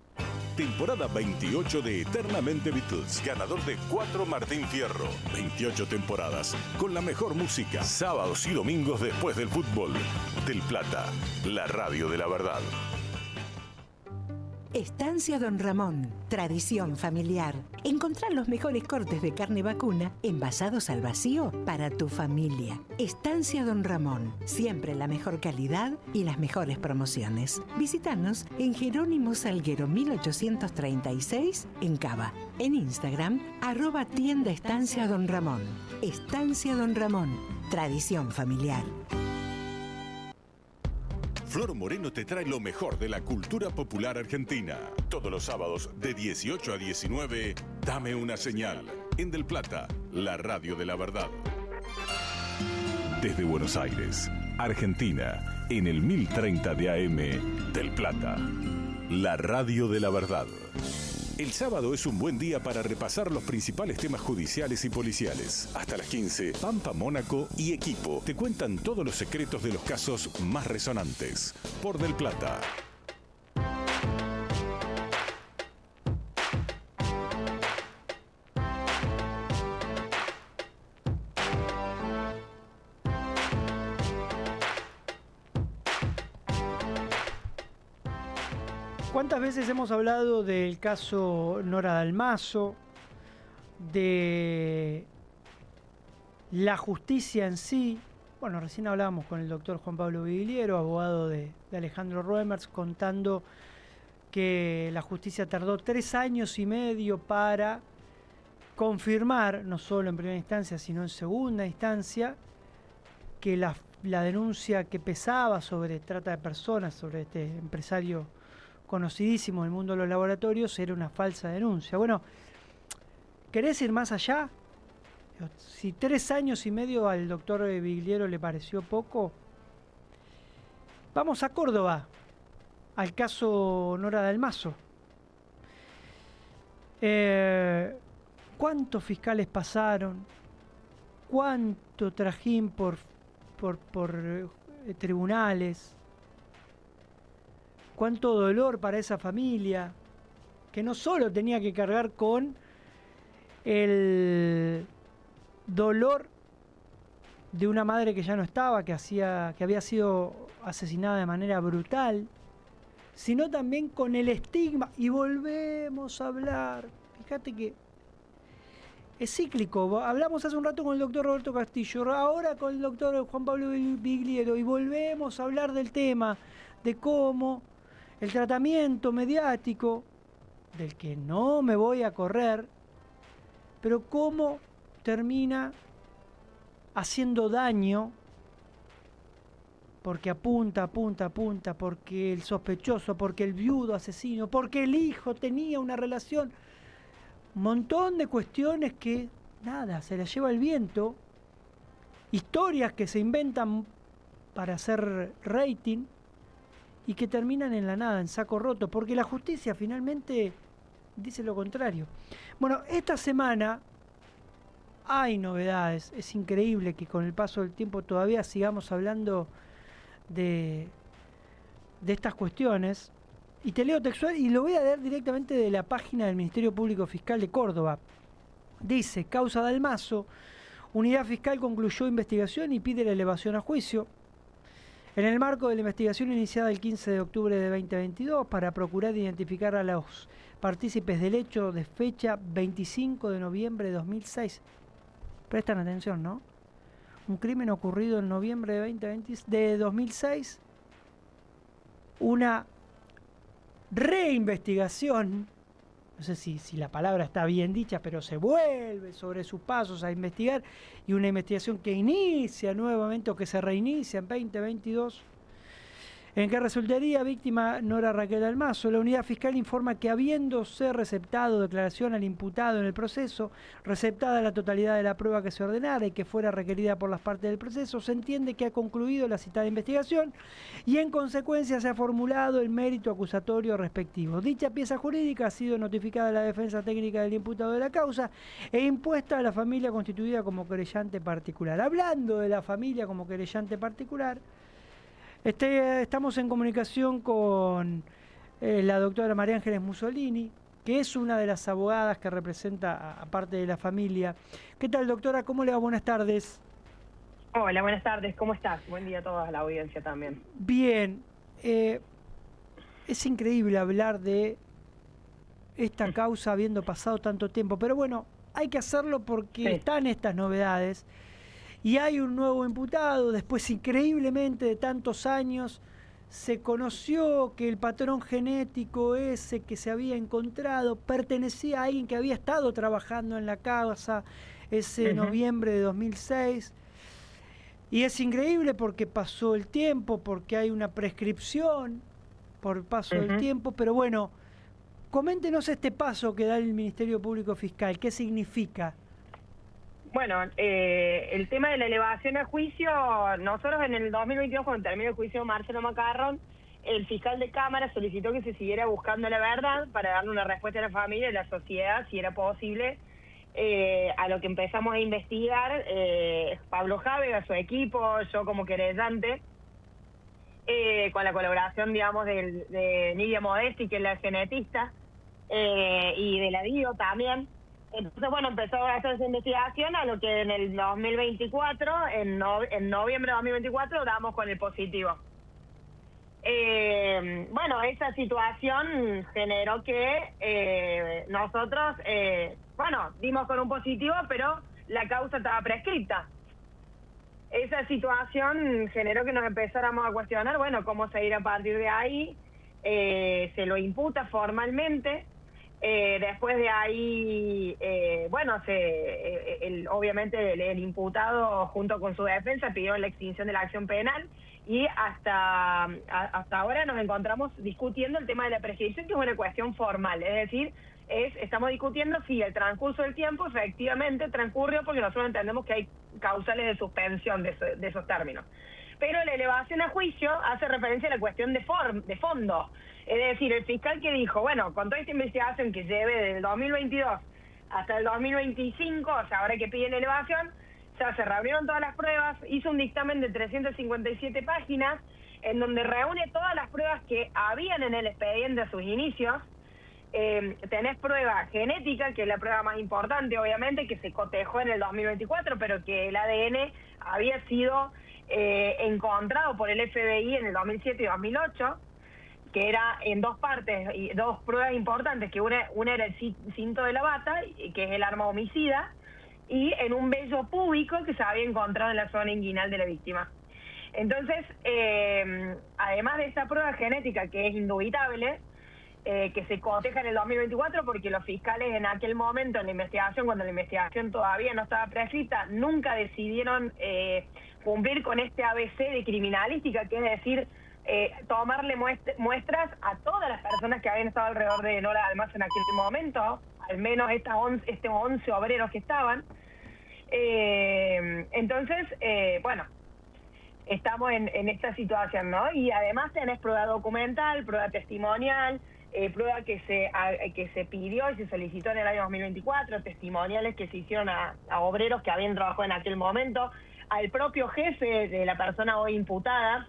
Temporada 28 de Eternamente Beatles, ganador de 4 Martín Fierro. 28 temporadas, con la mejor música, sábados y domingos después del fútbol. Del Plata, la radio de la verdad. Estancia Don Ramón, tradición familiar. Encontrá los mejores cortes de carne vacuna envasados al vacío para tu familia. Estancia Don Ramón, siempre la mejor calidad y las mejores promociones. Visítanos en Jerónimo Salguero 1836 en Cava. En Instagram, @tienda Estancia Don Ramón. Estancia Don Ramón, tradición familiar. Flor Moreno te trae lo mejor de la cultura popular argentina. Todos los sábados de 18 a 19, Dame una señal. En Del Plata, la radio de la verdad. Desde Buenos Aires, Argentina, en el 1030 de AM, Del Plata, la radio de la verdad. El sábado es un buen día para repasar los principales temas judiciales y policiales. Hasta las 15, Pampa Mónaco y equipo te cuentan todos los secretos de los casos más resonantes. Por Del Plata. ¿Cuántas veces hemos hablado del caso Nora Dalmazo, de la justicia en sí? Bueno, recién hablábamos con el doctor Juan Pablo Vigliero, abogado de Alejandro Roemers, contando que la justicia tardó 3 años y medio para confirmar, no solo en primera instancia, sino en segunda instancia, que la denuncia que pesaba sobre trata de personas, sobre este empresario conocidísimo en el mundo de los laboratorios, era una falsa denuncia. Bueno, ¿querés ir más allá? Si 3 años y medio al doctor Vigliero le pareció poco, vamos a Córdoba, al caso Nora Dalmazo. ¿Cuántos fiscales pasaron? ¿Cuánto trajín por tribunales? Cuánto dolor para esa familia, que no solo tenía que cargar con el dolor de una madre que ya no estaba, que había sido asesinada de manera brutal, sino también con el estigma. Y volvemos a hablar, fíjate que es cíclico. Hablamos hace un rato con el doctor Roberto Castillo, ahora con el doctor Juan Pablo Vigliero, y volvemos a hablar del tema, de cómo el tratamiento mediático, del que no me voy a correr, pero cómo termina haciendo daño, porque apunta, porque el sospechoso, porque el viudo asesino, porque el hijo tenía una relación, un montón de cuestiones que, nada, se las lleva el viento, historias que se inventan para hacer rating, y que terminan en la nada, en saco roto, porque la justicia finalmente dice lo contrario. Bueno, esta semana hay novedades. Es increíble que con el paso del tiempo todavía sigamos hablando de estas cuestiones. Y te leo textual y lo voy a leer directamente de la página del Ministerio Público Fiscal de Córdoba. Dice: causa Dalmazo, Unidad Fiscal concluyó investigación y pide la elevación a juicio. En el marco de la investigación iniciada el 15 de octubre de 2022 para procurar identificar a los partícipes del hecho de fecha 25 de noviembre de 2006. Prestan atención, ¿no? Un crimen ocurrido en noviembre de 2006. Una reinvestigación, no sé si la palabra está bien dicha, pero se vuelve sobre sus pasos a investigar, y una investigación que inicia nuevamente o que se reinicia en 2022, en que resultaría víctima Nora Raquel Dalmazo. La unidad fiscal informa que, habiéndose receptado declaración al imputado en el proceso, receptada la totalidad de la prueba que se ordenara y que fuera requerida por las partes del proceso, se entiende que ha concluido la citada investigación y en consecuencia se ha formulado el mérito acusatorio respectivo. Dicha pieza jurídica ha sido notificada a la defensa técnica del imputado de la causa e impuesta a la familia constituida como querellante particular. Hablando de la familia como querellante particular, estamos en comunicación con la doctora María Ángeles Mussolini, que es una de las abogadas que representa a parte de la familia. ¿Qué tal, doctora? ¿Cómo le va? Buenas tardes. Hola, buenas tardes. ¿Cómo estás? Buen día a toda la audiencia también. Bien. Es increíble hablar de esta causa habiendo pasado tanto tiempo, pero bueno, hay que hacerlo porque están estas novedades. Y hay un nuevo imputado. Después, increíblemente, de tantos años, se conoció que el patrón genético ese que se había encontrado pertenecía a alguien que había estado trabajando en la causa ese noviembre de 2006. Y es increíble porque pasó el tiempo, porque hay una prescripción por el paso del tiempo. Pero bueno, coméntenos este paso que da el Ministerio Público Fiscal. ¿Qué significa? Bueno, el tema de la elevación a juicio, nosotros en el 2022, cuando terminó el juicio de Marcelo Macarrón, el fiscal de Cámara solicitó que se siguiera buscando la verdad para darle una respuesta a la familia y a la sociedad, si era posible, a lo que empezamos a investigar, Pablo Jávega, su equipo, yo como querellante, con la colaboración, digamos, de Nidia Modesti, que es la genetista, y de la DIO también. Entonces, bueno, empezó a hacer esa investigación, a lo que en el 2024, en noviembre de 2024, damos con el positivo. Bueno, esa situación generó que nosotros, dimos con un positivo, pero la causa estaba prescripta. Esa situación generó que nos empezáramos a cuestionar, bueno, cómo seguir a partir de ahí. Se lo imputa formalmente. Después de ahí, obviamente el imputado junto con su defensa pidió la extinción de la acción penal y hasta ahora nos encontramos discutiendo el tema de la prescripción, que es una cuestión formal, es decir, estamos discutiendo si el transcurso del tiempo efectivamente transcurrió, porque nosotros entendemos que hay causales de suspensión de esos términos. Pero la elevación a juicio hace referencia a la cuestión de fondo. Es decir, el fiscal que dijo, bueno, con toda esta investigación que lleve desde el 2022 hasta el 2025, o sea, ahora que piden elevación, ya se reunieron todas las pruebas, hizo un dictamen de 357 páginas, en donde reúne todas las pruebas que habían en el expediente a sus inicios. Tenés prueba genética, que es la prueba más importante, obviamente, que se cotejó en el 2024, pero que el ADN había sido encontrado por el FBI en el 2007 y 2008, que era en dos partes, y dos pruebas importantes, que una era el cinto de la bata, que es el arma homicida, y en un vello púbico que se había encontrado en la zona inguinal de la víctima. Entonces, además de esta prueba genética, que es indubitable, que se coteja en el 2024, porque los fiscales en aquel momento, en la investigación, cuando la investigación todavía no estaba prescrita, nunca decidieron cumplir con este ABC de criminalística, que es decir, tomarle muestras a todas las personas que habían estado alrededor de Nora Dalmazo en aquel momento, al menos estos 11 obreros que estaban. Entonces, estamos en esta situación, ¿no? Y además tenés prueba documental, prueba testimonial, prueba que se pidió y se solicitó en el año 2024, testimoniales que se hicieron a obreros que habían trabajado en aquel momento, al propio jefe de la persona hoy imputada,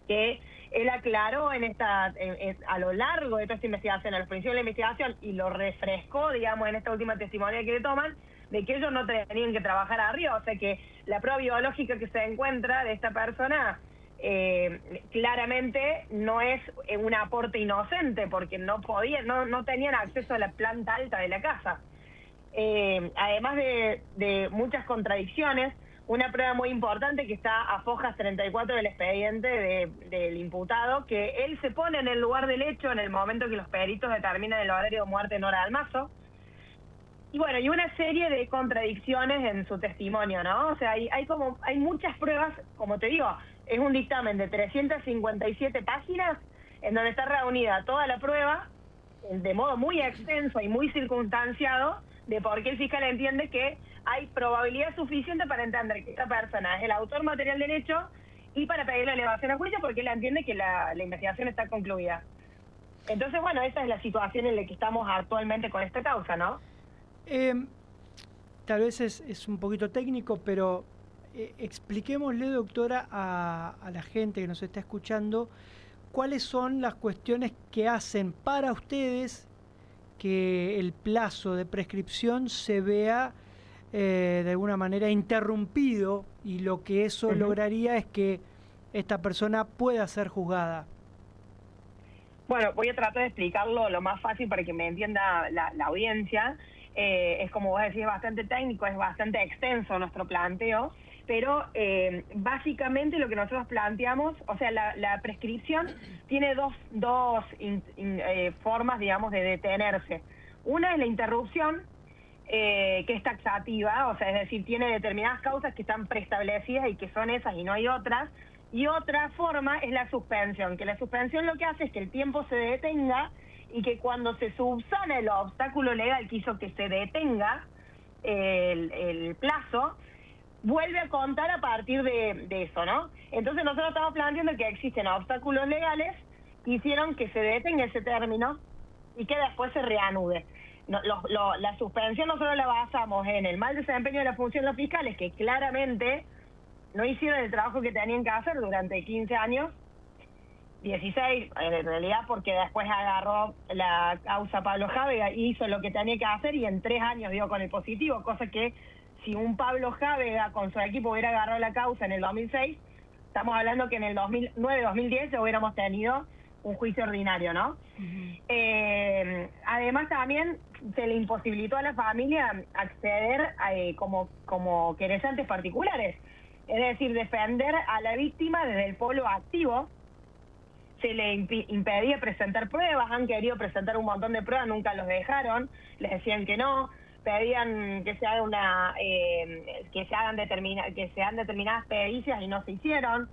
que él aclaró a lo largo de toda esta investigación, a los principios de la investigación, y lo refrescó, digamos, en esta última testimonio que le toman, de que ellos no tenían que trabajar arriba. O sea que la prueba biológica que se encuentra de esta persona claramente no es un aporte inocente, porque no tenían acceso a la planta alta de la casa. Además de muchas contradicciones, una prueba muy importante que está a fojas 34 del expediente del imputado, que él se pone en el lugar del hecho en el momento que los peritos determinan el horario de muerte en Nora Dalmazo. Y bueno, y una serie de contradicciones en su testimonio, ¿no? O sea, hay muchas pruebas, como te digo, es un dictamen de 357 páginas en donde está reunida toda la prueba de modo muy extenso y muy circunstanciado de por qué el fiscal entiende que hay probabilidad suficiente para entender que esta persona es el autor material del hecho y para pedir la elevación a juicio porque él entiende que la investigación está concluida. Entonces, bueno, esa es la situación en la que estamos actualmente con esta causa, ¿no? Tal vez es un poquito técnico, pero expliquémosle, doctora, a la gente que nos está escuchando, cuáles son las cuestiones que hacen para ustedes que el plazo de prescripción se vea de alguna manera interrumpido, y lo que eso lograría es que esta persona pueda ser juzgada. Bueno, voy a tratar de explicarlo lo más fácil para que me entienda la audiencia. Es como vos decís, bastante técnico, es bastante extenso nuestro planteo, pero básicamente lo que nosotros planteamos, o sea, la prescripción tiene dos formas, digamos, de detenerse. Una es la interrupción, que es taxativa, o sea, es decir, tiene determinadas causas que están preestablecidas y que son esas y no hay otras. Y otra forma es la suspensión, que la suspensión lo que hace es que el tiempo se detenga y que cuando se subsana el obstáculo legal que hizo que se detenga el plazo, vuelve a contar a partir de eso, ¿no? Entonces nosotros estamos planteando que existen obstáculos legales que hicieron que se detenga ese término y que después se reanude. La suspensión nosotros la basamos en el mal desempeño de la función de los fiscales, que claramente no hicieron el trabajo que tenían que hacer durante 15 años, 16 en realidad, porque después agarró la causa Pablo Jávega y hizo lo que tenía que hacer y en 3 años dio con el positivo, cosa que si un Pablo Jávega con su equipo hubiera agarrado la causa en el 2006, estamos hablando que en el 2009-2010 ya hubiéramos tenido un juicio ordinario, ¿no? Además también se le imposibilitó a la familia acceder como querellantes particulares, es decir, defender a la víctima desde el polo activo. Se le impedía presentar pruebas, han querido presentar un montón de pruebas, nunca los dejaron, les decían que no, pedían que se haga que se hagan determinadas pericias y no se hicieron.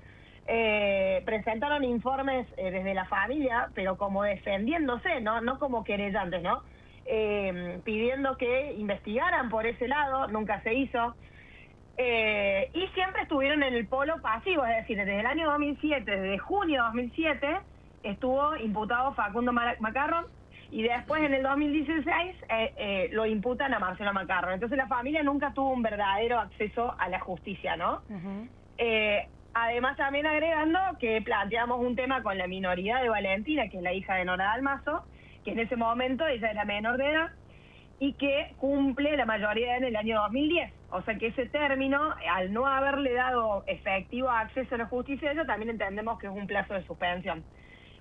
Presentaron informes desde la familia, pero como defendiéndose, no como querellantes, ¿no? Pidiendo que investigaran por ese lado, nunca se hizo. Y siempre estuvieron en el polo pasivo, es decir, desde el año 2007, desde junio de 2007, estuvo imputado Facundo Macarrón, y después en el 2016 lo imputan a Marcelo Macarrón. Entonces la familia nunca tuvo un verdadero acceso a la justicia, ¿no? Además también agregando que planteamos un tema con la minoría de Valentina, que es la hija de Nora Dalmazo, que en ese momento ella era menor de edad, y que cumple la mayoría en el año 2010. O sea que ese término, al no haberle dado efectivo acceso a la justicia, eso también entendemos que es un plazo de suspensión.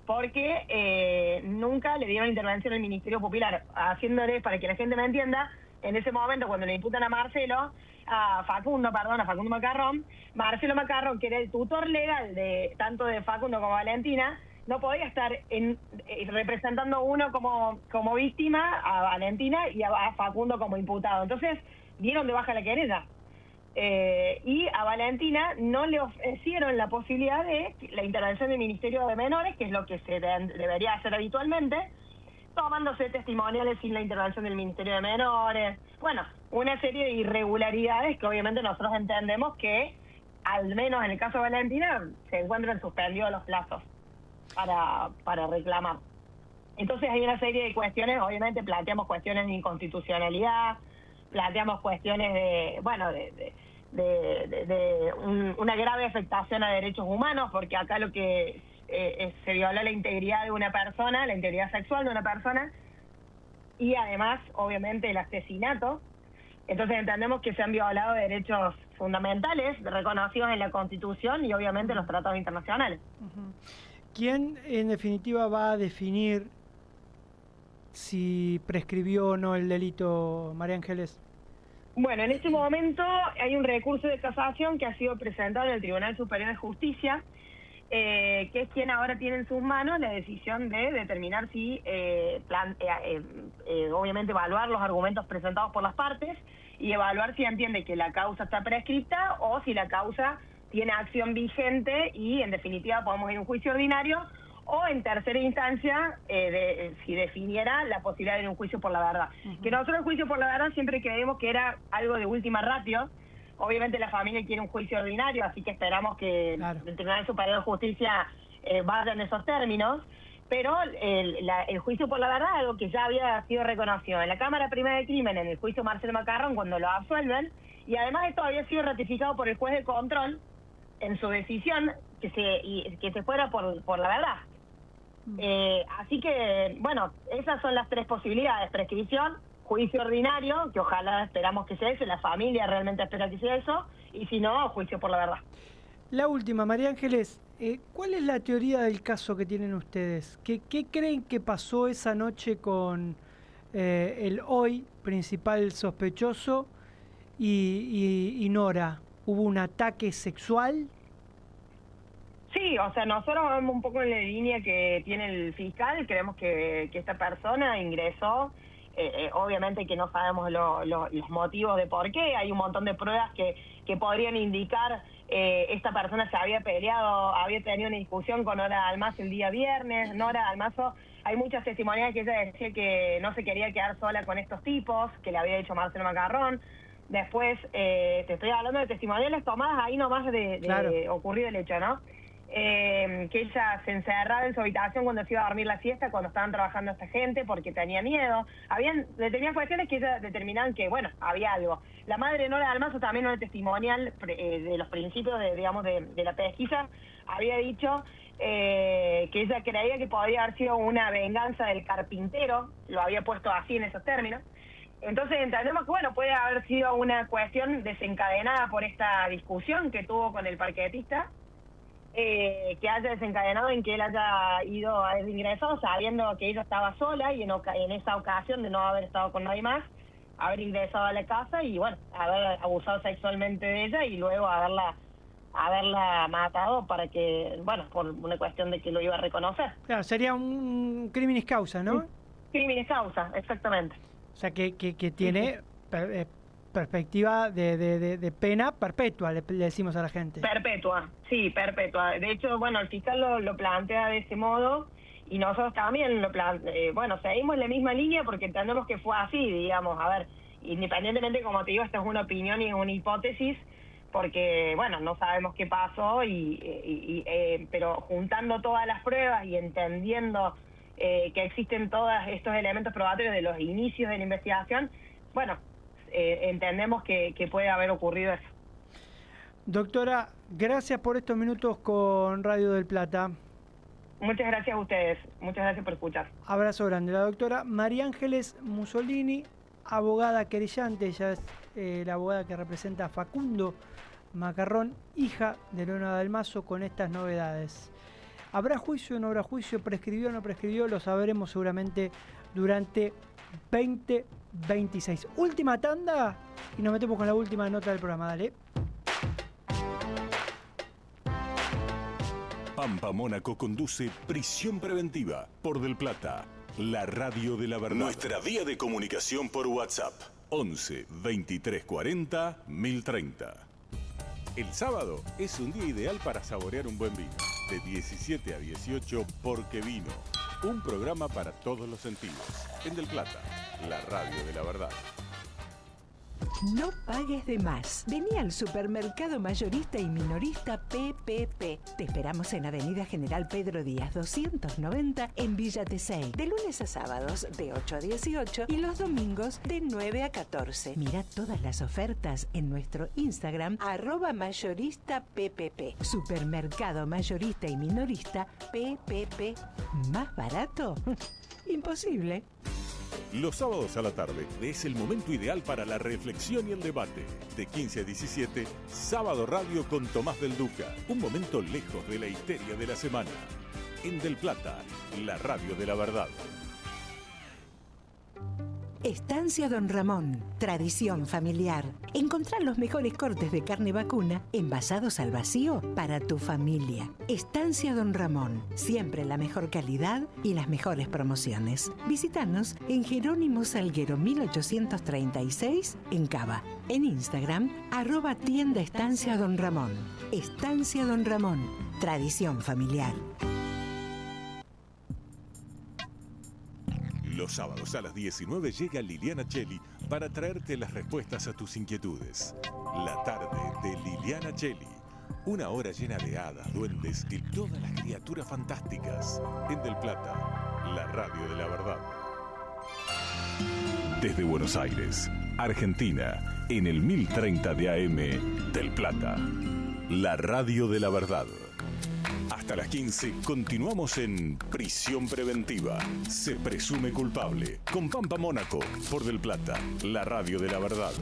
Porque nunca le dieron intervención al Ministerio Popular, haciéndole, para que la gente me entienda, en ese momento cuando le imputan a Facundo Macarrón, Marcelo Macarrón, que era el tutor legal de tanto de Facundo como Valentina, no podía estar representando uno como víctima a Valentina y a Facundo como imputado. Entonces dieron de baja la querella. Y a Valentina no le ofrecieron la posibilidad de la intervención del Ministerio de Menores, que es lo que se debería hacer habitualmente, tomándose testimoniales sin la intervención del Ministerio de Menores. Bueno, una serie de irregularidades que obviamente nosotros entendemos que, al menos en el caso de Valentina, se encuentran suspendidos los plazos para reclamar. Entonces hay una serie de cuestiones, obviamente planteamos cuestiones de inconstitucionalidad, planteamos cuestiones de, bueno, una grave afectación a derechos humanos, porque acá lo que se violó la integridad de una persona, la integridad sexual de una persona, y además, obviamente, el asesinato. Entonces entendemos que se han violado derechos fundamentales reconocidos en la Constitución y obviamente los tratados internacionales. ¿Quién, en definitiva, va a definir si prescribió o no el delito, María Ángeles? Bueno, en este momento hay un recurso de casación que ha sido presentado en el Tribunal Superior de Justicia, que es quien ahora tiene en sus manos la decisión de determinar si, obviamente, evaluar los argumentos presentados por las partes y evaluar si entiende que la causa está prescripta o si la causa tiene acción vigente y, en definitiva, podemos ir a un juicio ordinario, o en tercera instancia, si definiera la posibilidad de ir a un juicio por la verdad. Que nosotros el juicio por la verdad siempre creemos que era algo de última ratio. Obviamente la familia quiere un juicio ordinario, así que esperamos que el Tribunal Superior de Justicia vaya en esos términos, pero el juicio por la verdad es algo que ya había sido reconocido en la Cámara Primera de Crimen, en el juicio Marcelo Macarrón, cuando lo absuelven, y además esto había sido ratificado por el juez de control en su decisión que se fuera por la verdad. Así que, bueno, esas son las tres posibilidades: prescripción, juicio ordinario, que ojalá esperamos que sea eso, la familia realmente espera que sea eso, y si no, juicio por la verdad. La última, María Ángeles, ¿cuál es la teoría del caso que tienen ustedes? ¿Qué creen que pasó esa noche con el hoy principal sospechoso y Nora? ¿Hubo un ataque sexual? Sí, o sea, nosotros vamos un poco en la línea que tiene el fiscal. Creemos que esta persona ingresó, obviamente que no sabemos los motivos de por qué. Hay un montón de pruebas que podrían indicar esta persona se había peleado, había tenido una discusión con Nora Dalmazo el día viernes. Nora Dalmazo, hay muchas testimoniales que ella decía que no se quería quedar sola con estos tipos, que le había dicho Marcelo Macarrón. Después, te estoy hablando de testimoniales tomadas ahí nomás de ocurrido el hecho, ¿no? Que ella se encerraba en su habitación cuando se iba a dormir la siesta, cuando estaban trabajando esta gente, porque tenía miedo. Tenían cuestiones que ella determinaban que, bueno, había algo. La madre de Nora Dalmazo, también una testimonial de los principios de la pesquisa, había dicho que ella creía que podría haber sido una venganza del carpintero, lo había puesto así en esos términos. Entonces entendemos que, bueno, puede haber sido una cuestión desencadenada por esta discusión que tuvo con el parquetista, que haya desencadenado en que él haya ido a ingresar sabiendo que ella estaba sola y en esa ocasión de no haber estado con nadie más, haber ingresado a la casa y, bueno, haber abusado sexualmente de ella y luego haberla matado para que, bueno, por una cuestión de que lo iba a reconocer. Claro, sería un criminis causa, ¿no? Criminis causa, exactamente. O sea, que tiene perspectiva de pena perpetua, le decimos a la gente. Perpetua, sí, perpetua. De hecho, bueno, el fiscal lo plantea de ese modo y nosotros también bueno, seguimos la misma línea porque entendemos que fue así, digamos. A ver, independientemente, como te digo, esta es una opinión y es una hipótesis porque, bueno, no sabemos qué pasó, pero juntando todas las pruebas y entendiendo que existen todos estos elementos probatorios de los inicios de la investigación, bueno, entendemos que puede haber ocurrido eso. Doctora, gracias por estos minutos con Radio del Plata. Muchas gracias a ustedes, muchas gracias por escuchar. Abrazo grande. La doctora María Ángeles Mussolini, abogada querellante, ella es la abogada que representa a Facundo Macarrón, hija de Nora Dalmazo, con estas novedades. ¿Habrá juicio o no habrá juicio? ¿Prescribió o no prescribió? Lo sabremos seguramente durante 2026. Última tanda y nos metemos con la última nota del programa. Dale. Pampa Mónaco conduce Prisión Preventiva por Del Plata, la radio de la verdad. Nuestra vía de comunicación por WhatsApp: 11 23 40 1030. El sábado es un día ideal para saborear un buen vino. De 17 a 18, Porque Vino. Un programa para todos los sentidos. En Del Plata, la radio de la verdad. No pagues de más. Vení al supermercado mayorista y minorista PPP. Te esperamos en Avenida General Pedro Díaz 290 en Villa Tesey. De lunes a sábados de 8 a 18 y los domingos de 9 a 14. Mira todas las ofertas en nuestro Instagram @mayoristappp. Supermercado mayorista y minorista PPP. ¿Más barato? Imposible. Los sábados a la tarde es el momento ideal para la reflexión y el debate. De 15 a 17, Sábado Radio con Tomás del Duca. Un momento lejos de la histeria de la semana. En Del Plata, la radio de la verdad. Estancia Don Ramón, tradición familiar. Encontrar los mejores cortes de carne vacuna envasados al vacío para tu familia. Estancia Don Ramón, siempre la mejor calidad y las mejores promociones. Visítanos en Jerónimo Salguero 1836 en Cava. En Instagram, @tienda Estancia Don Ramón. Estancia Don Ramón, tradición familiar. Los sábados a las 19 llega Liliana Cheli para traerte las respuestas a tus inquietudes. La tarde de Liliana Cheli. Una hora llena de hadas, duendes y todas las criaturas fantásticas. En Del Plata, la radio de la verdad. Desde Buenos Aires, Argentina, en el 1030 de AM, Del Plata, la radio de la verdad. Hasta las 15 continuamos en Prisión Preventiva. Se presume culpable. Con Pampa Mónaco, por Del Plata, la radio de la verdad.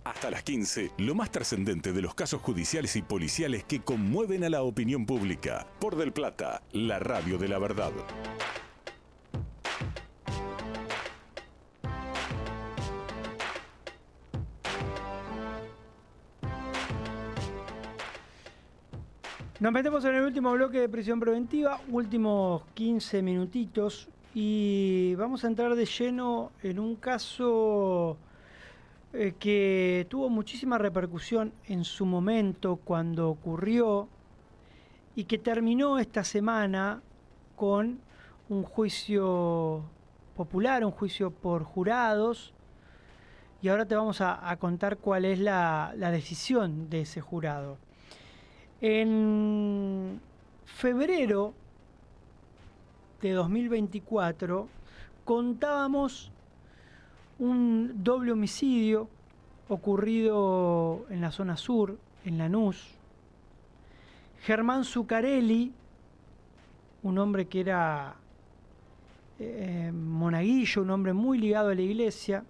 Hasta las 15, lo más trascendente de los casos judiciales y policiales que conmueven a la opinión pública. Por Del Plata, la radio de la verdad. Nos metemos en el último bloque de prisión preventiva, últimos 15 minutitos, y vamos a entrar de lleno en un caso que tuvo muchísima repercusión en su momento cuando ocurrió y que terminó esta semana con un juicio popular, un juicio por jurados, y ahora te vamos a contar cuál es la decisión de ese jurado. En febrero de 2024 contábamos un doble homicidio ocurrido en la zona sur, en Lanús. Germán Zuccarelli, un hombre que era monaguillo, un hombre muy ligado a la iglesia,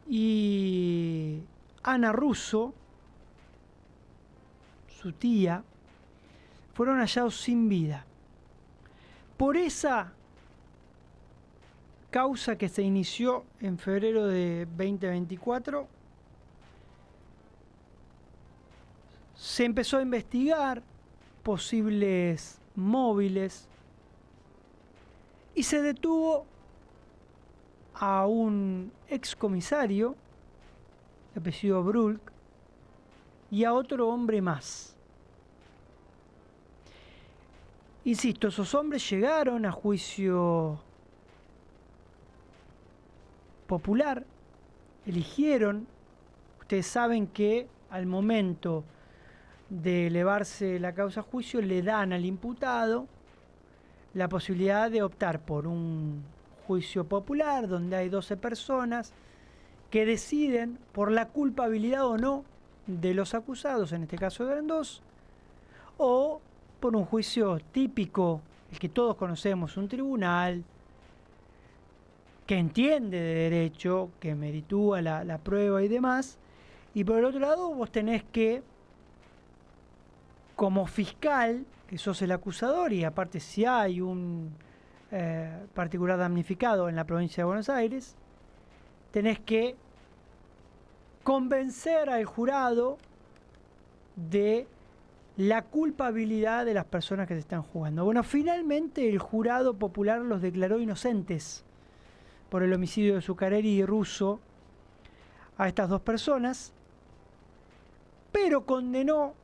y Ana Russo, su tía, fueron hallados sin vida. Por esa causa que se inició en febrero de 2024, se empezó a investigar posibles móviles y se detuvo a un excomisario de apellido Brulk y a otro hombre más. Insisto, esos hombres llegaron a juicio popular, eligieron. Ustedes saben que al momento de elevarse la causa a juicio le dan al imputado la posibilidad de optar por un juicio popular donde hay 12 personas que deciden por la culpabilidad o no de los acusados, en este caso eran 2, o por un juicio típico, el que todos conocemos, un tribunal que entiende de derecho, que meritúa la prueba y demás, y por el otro lado vos tenés que, como fiscal, que sos el acusador, y aparte si hay un particular damnificado en la provincia de Buenos Aires, tenés que convencer al jurado de la culpabilidad de las personas que se están jugando. Bueno, finalmente el jurado popular los declaró inocentes por el homicidio de Zuccarelli y Russo a estas 2 personas, pero condenó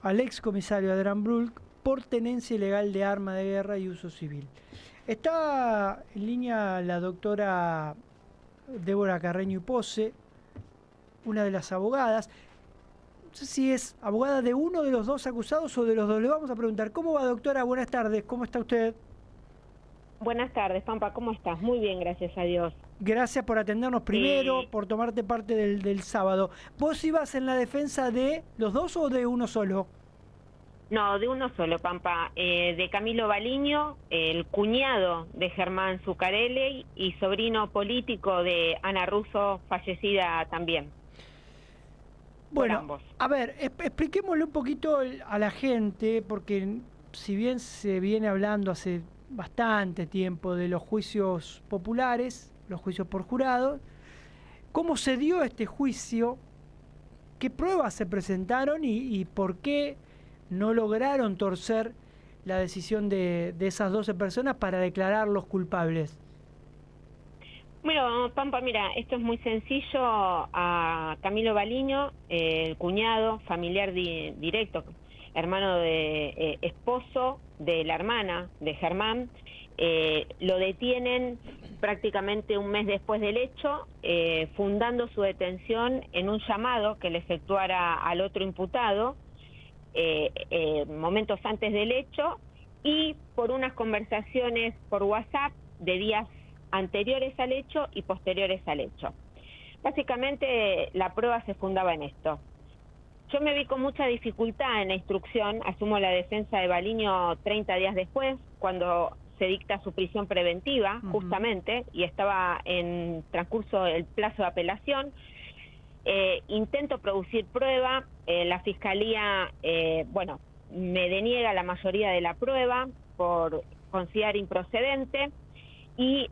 al excomisario Adrián Brulk por tenencia ilegal de arma de guerra y uso civil. Está en línea la doctora Débora Carreño y Pose, una de las abogadas. No sé si es abogada de uno de los 2 acusados o de los 2. Le vamos a preguntar. ¿Cómo va, doctora? Buenas tardes. ¿Cómo está usted? Buenas tardes, Pampa. ¿Cómo estás? Muy bien, gracias a Dios. Gracias por atendernos primero, por tomarte parte del sábado. ¿Vos ibas en la defensa de los 2 o de uno solo? No, de uno solo, Pampa. De Camilo Baliño, el cuñado de Germán Zuccarelli y sobrino político de Ana Russo, fallecida también. Bueno, a ver, expliquémosle un poquito a la gente, porque si bien se viene hablando hace bastante tiempo de los juicios populares, los juicios por jurado, ¿cómo se dio este juicio? ¿Qué pruebas se presentaron y por qué no lograron torcer la decisión de esas 12 personas para declararlos culpables? Bueno, Pampa, mira, esto es muy sencillo. A Camilo Baliño, el cuñado, familiar directo, hermano de esposo de la hermana de Germán, lo detienen prácticamente un mes después del hecho, fundando su detención en un llamado que le efectuara al otro imputado momentos antes del hecho y por unas conversaciones por WhatsApp de días anteriores al hecho y posteriores al hecho. Básicamente la prueba se fundaba en esto. Yo me vi con mucha dificultad en la instrucción, asumo la defensa de Baliño 30 días después, cuando se dicta su prisión preventiva, justamente, y estaba en transcurso el plazo de apelación. Intento producir prueba, la Fiscalía, me deniega la mayoría de la prueba por considerar improcedente y,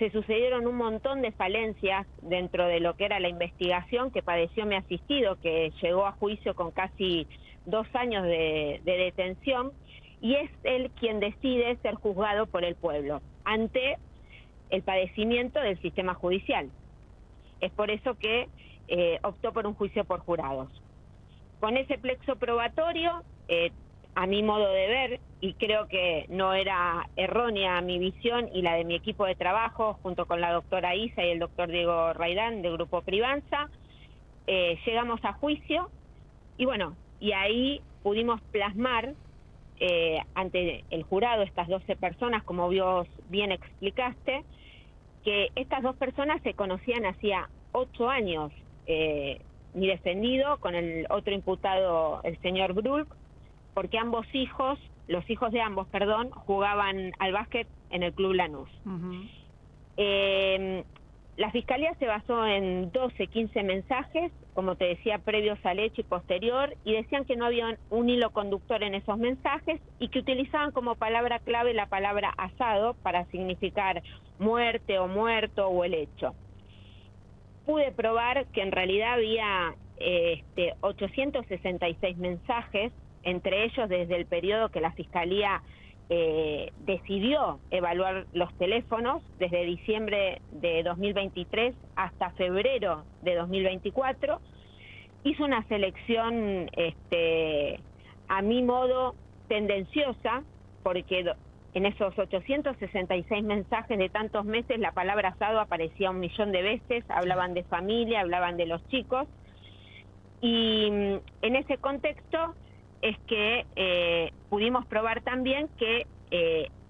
se sucedieron un montón de falencias dentro de lo que era la investigación que padeció mi asistido, que llegó a juicio con casi 2 años de detención, y es él quien decide ser juzgado por el pueblo ante el padecimiento del sistema judicial. Es por eso que optó por un juicio por jurados. Con ese plexo probatorio, a mi modo de ver, y creo que no era errónea mi visión y la de mi equipo de trabajo, junto con la doctora Isa y el doctor Diego Raidán del Grupo Privanza, llegamos a juicio y bueno, y ahí pudimos plasmar ante el jurado estas 12 personas, como vos bien explicaste, que estas 2 personas se conocían hacía 8 años, mi defendido con el otro imputado, el señor Brulk, porque los hijos de ambos, jugaban al básquet en el Club Lanús. La Fiscalía se basó en 15 mensajes, como te decía, previos al hecho y posterior, y decían que no había un hilo conductor en esos mensajes y que utilizaban como palabra clave la palabra asado para significar muerte o muerto o el hecho. Pude probar que en realidad había 866 mensajes, entre ellos desde el periodo que la Fiscalía decidió evaluar los teléfonos, desde diciembre de 2023 hasta febrero de 2024, hizo una selección a mi modo tendenciosa, porque en esos 866 mensajes de tantos meses la palabra asado aparecía 1 millón de veces, hablaban de familia, hablaban de los chicos, y en ese contexto es que pudimos probar también que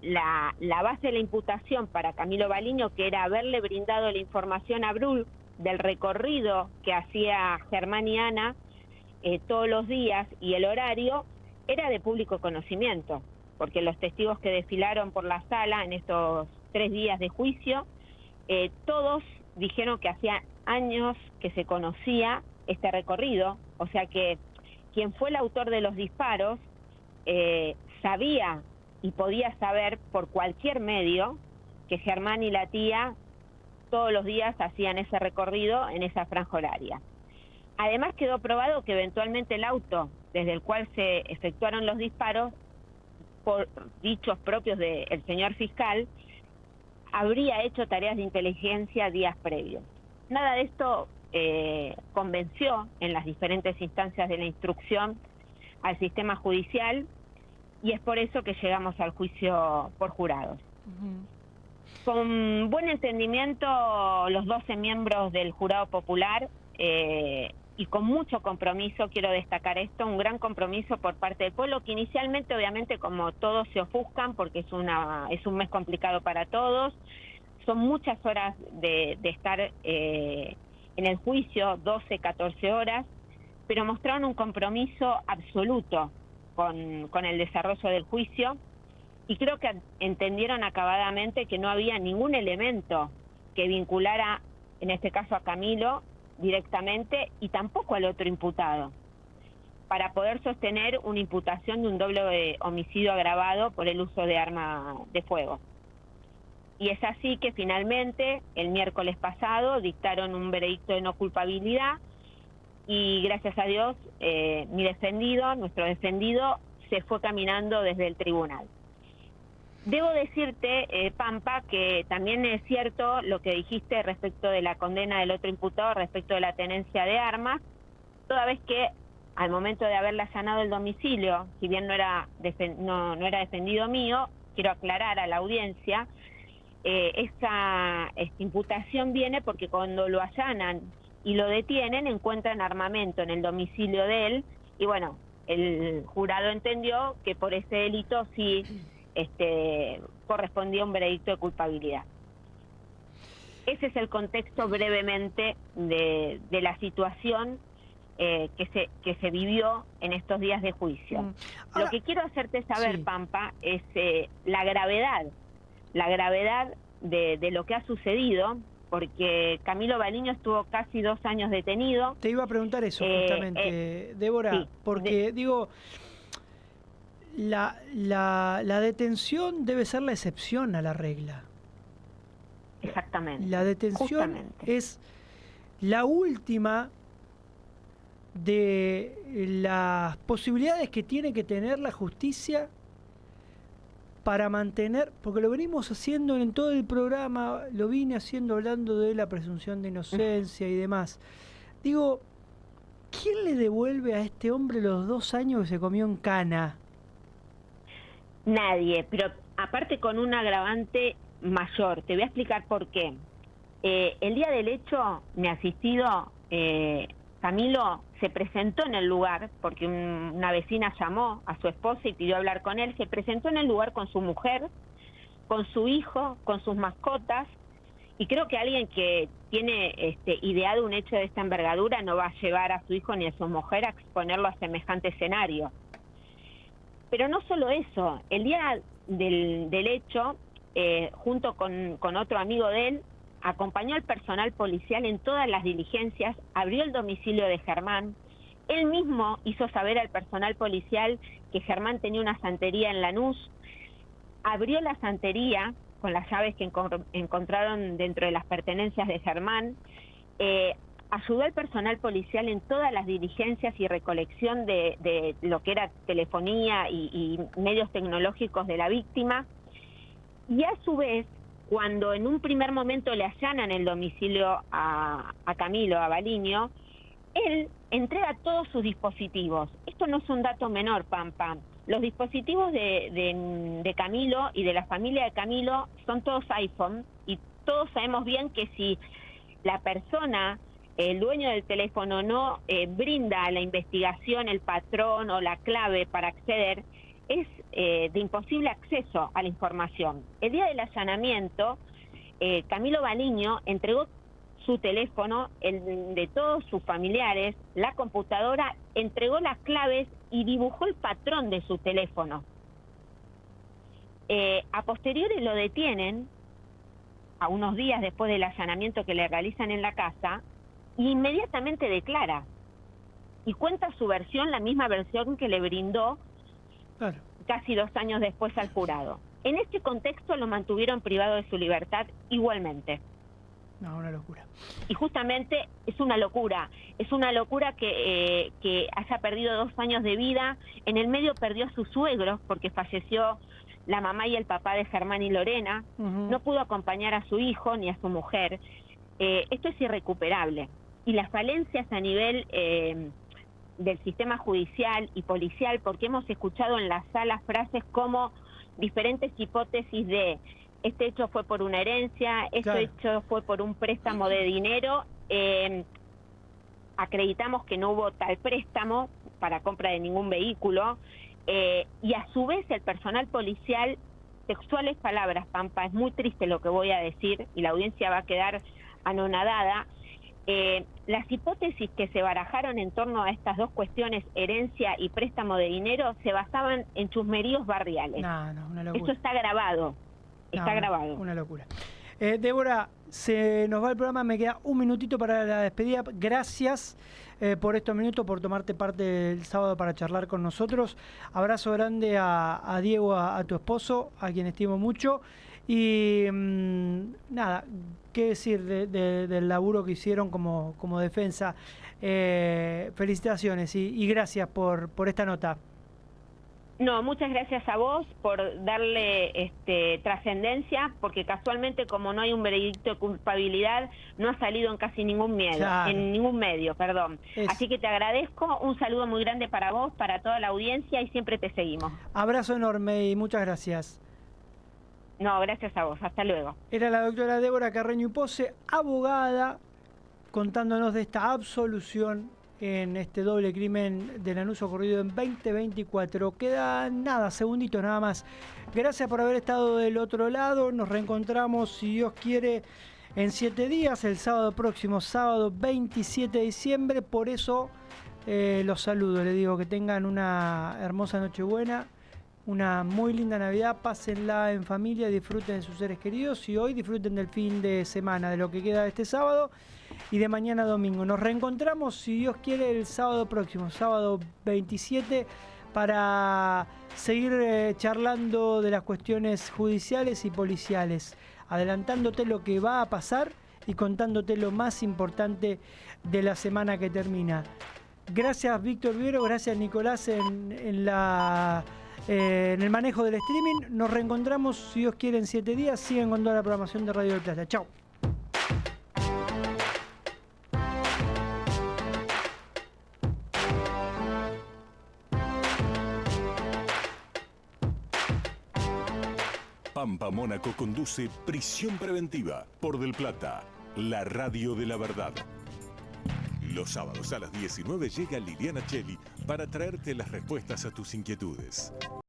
la base de la imputación para Camilo Baliño, que era haberle brindado la información a Brulk del recorrido que hacía Germán y Ana todos los días y el horario, era de público conocimiento, porque los testigos que desfilaron por la sala en estos 3 días de juicio, todos dijeron que hacía años que se conocía este recorrido, o sea que quien fue el autor de los disparos sabía y podía saber por cualquier medio que Germán y la tía todos los días hacían ese recorrido en esa franja horaria. Además quedó probado que eventualmente el auto desde el cual se efectuaron los disparos, por dichos propios del señor fiscal, habría hecho tareas de inteligencia días previos. Nada de esto convenció en las diferentes instancias de la instrucción al sistema judicial, y es por eso que llegamos al juicio por jurados. Con buen entendimiento los 12 miembros del jurado popular y con mucho compromiso, quiero destacar esto, un gran compromiso por parte del pueblo, que inicialmente obviamente como todos se ofuscan porque es un mes complicado para todos, son muchas horas de estar en el juicio, 12, 14 horas, pero mostraron un compromiso absoluto con el desarrollo del juicio, y creo que entendieron acabadamente que no había ningún elemento que vinculara, en este caso a Camilo, directamente, y tampoco al otro imputado, para poder sostener una imputación de un doble homicidio agravado por el uso de arma de fuego. Y es así que finalmente, el miércoles pasado, dictaron un veredicto de no culpabilidad, y gracias a Dios, nuestro defendido, se fue caminando desde el tribunal. Debo decirte, Pampa, que también es cierto lo que dijiste respecto de la condena del otro imputado, respecto de la tenencia de armas, toda vez que al momento de haberle allanado el domicilio, si bien no era defendido mío, quiero aclarar a la audiencia, esta imputación viene porque cuando lo allanan y lo detienen, encuentran armamento en el domicilio de él, y bueno, el jurado entendió que por ese delito sí correspondía un veredicto de culpabilidad. Ese es el contexto brevemente de la situación que se vivió en estos días de juicio. Lo que quiero hacerte saber, sí, Pampa, es la gravedad de lo que ha sucedido, porque Camilo Baliño estuvo casi 2 años detenido. Te iba a preguntar eso justamente, Débora, sí, porque digo, la detención debe ser la excepción a la regla. Exactamente. La detención es la última de las posibilidades que tiene que tener la justicia para mantener, porque lo venimos haciendo en todo el programa, lo vine haciendo hablando de la presunción de inocencia y demás. Digo, ¿quién le devuelve a este hombre los 2 años que se comió en cana? Nadie, pero aparte con un agravante mayor. Te voy a explicar por qué. El día del hecho, mi asistido, Camilo, se presentó en el lugar, porque una vecina llamó a su esposa y pidió hablar con él. Se presentó en el lugar con su mujer, con su hijo, con sus mascotas, y creo que alguien que tiene ideado un hecho de esta envergadura no va a llevar a su hijo ni a su mujer a exponerlo a semejante escenario. Pero no solo eso, el día del hecho, junto con otro amigo de él, acompañó al personal policial en todas las diligencias, abrió el domicilio de Germán. Él mismo hizo saber al personal policial que Germán tenía una santería en Lanús, abrió la santería con las llaves que encontraron dentro de las pertenencias de Germán, ayudó al personal policial en todas las diligencias y recolección de lo que era telefonía y medios tecnológicos de la víctima, y a su vez, cuando en un primer momento le allanan el domicilio a Camilo, a Baliño, él entrega todos sus dispositivos. Esto no es un dato menor, Pampa. Los dispositivos de Camilo y de la familia de Camilo son todos iPhone, y todos sabemos bien que si la persona, el dueño del teléfono, no brinda a la investigación el patrón o la clave para acceder, es de imposible acceso a la información. El día del allanamiento, Camilo Baliño entregó su teléfono, el de todos sus familiares, la computadora, entregó las claves y dibujó el patrón de su teléfono. A posteriori lo detienen, a unos días después del allanamiento que le realizan en la casa, e inmediatamente declara y cuenta su versión, la misma versión que le brindó casi 2 años después al jurado. En este contexto lo mantuvieron privado de su libertad igualmente. No, una locura. Y justamente es una locura que haya perdido 2 años de vida. En el medio perdió a sus suegros porque falleció la mamá y el papá de Germán y Lorena. No pudo acompañar a su hijo ni a su mujer. Esto es irrecuperable. Y las falencias a nivel del sistema judicial y policial, porque hemos escuchado en las salas frases como diferentes hipótesis de este hecho fue por una herencia, este hecho fue por un préstamo de dinero, acreditamos que no hubo tal préstamo para compra de ningún vehículo, y a su vez el personal policial, textuales palabras, Pampa, es muy triste lo que voy a decir y la audiencia va a quedar anonadada. Las hipótesis que se barajaron en torno a estas dos cuestiones, herencia y préstamo de dinero, se basaban en chusmeríos barriales. Una locura. Eso está grabado. Está grabado. Una locura. Débora, se nos va el programa, me queda un minutito para la despedida. Gracias por estos minutos, por tomarte parte el sábado para charlar con nosotros. Abrazo grande a Diego, a tu esposo, a quien estimo mucho. Y nada, qué decir del laburo que hicieron como defensa. Felicitaciones y gracias por esta nota. No, muchas gracias a vos por darle trascendencia, porque casualmente como no hay un veredicto de culpabilidad, no ha salido en casi ningún medio, perdón. Así que te agradezco, un saludo muy grande para vos, para toda la audiencia y siempre te seguimos. Abrazo enorme y muchas gracias. No, gracias a vos, hasta luego. Era la doctora Débora Carreño Pose, abogada, contándonos de esta absolución en este doble crimen de Lanús ocurrido en 2024. Queda segunditos nada más. Gracias por haber estado del otro lado. Nos reencontramos, si Dios quiere, en 7 días, el sábado próximo, sábado 27 de diciembre. Por eso los saludo. Les digo que tengan una hermosa Nochebuena, una muy linda Navidad. Pásenla en familia, disfruten de sus seres queridos y hoy disfruten del fin de semana, de lo que queda de este sábado y de mañana domingo. Nos reencontramos, si Dios quiere, el sábado próximo, sábado 27, para seguir charlando de las cuestiones judiciales y policiales. adelantándote lo que va a pasar y contándote lo más importante de la semana que termina. Gracias Víctor Viero, gracias Nicolás en el manejo del streaming. Nos reencontramos, si Dios quiere, en 7 días. Sigan con toda la programación de Radio del Plata. Chau. Pampa Mónaco conduce Prisión Preventiva por Del Plata, la radio de la verdad. Los sábados a las 19 llega Liliana Cheli para traerte las respuestas a tus inquietudes.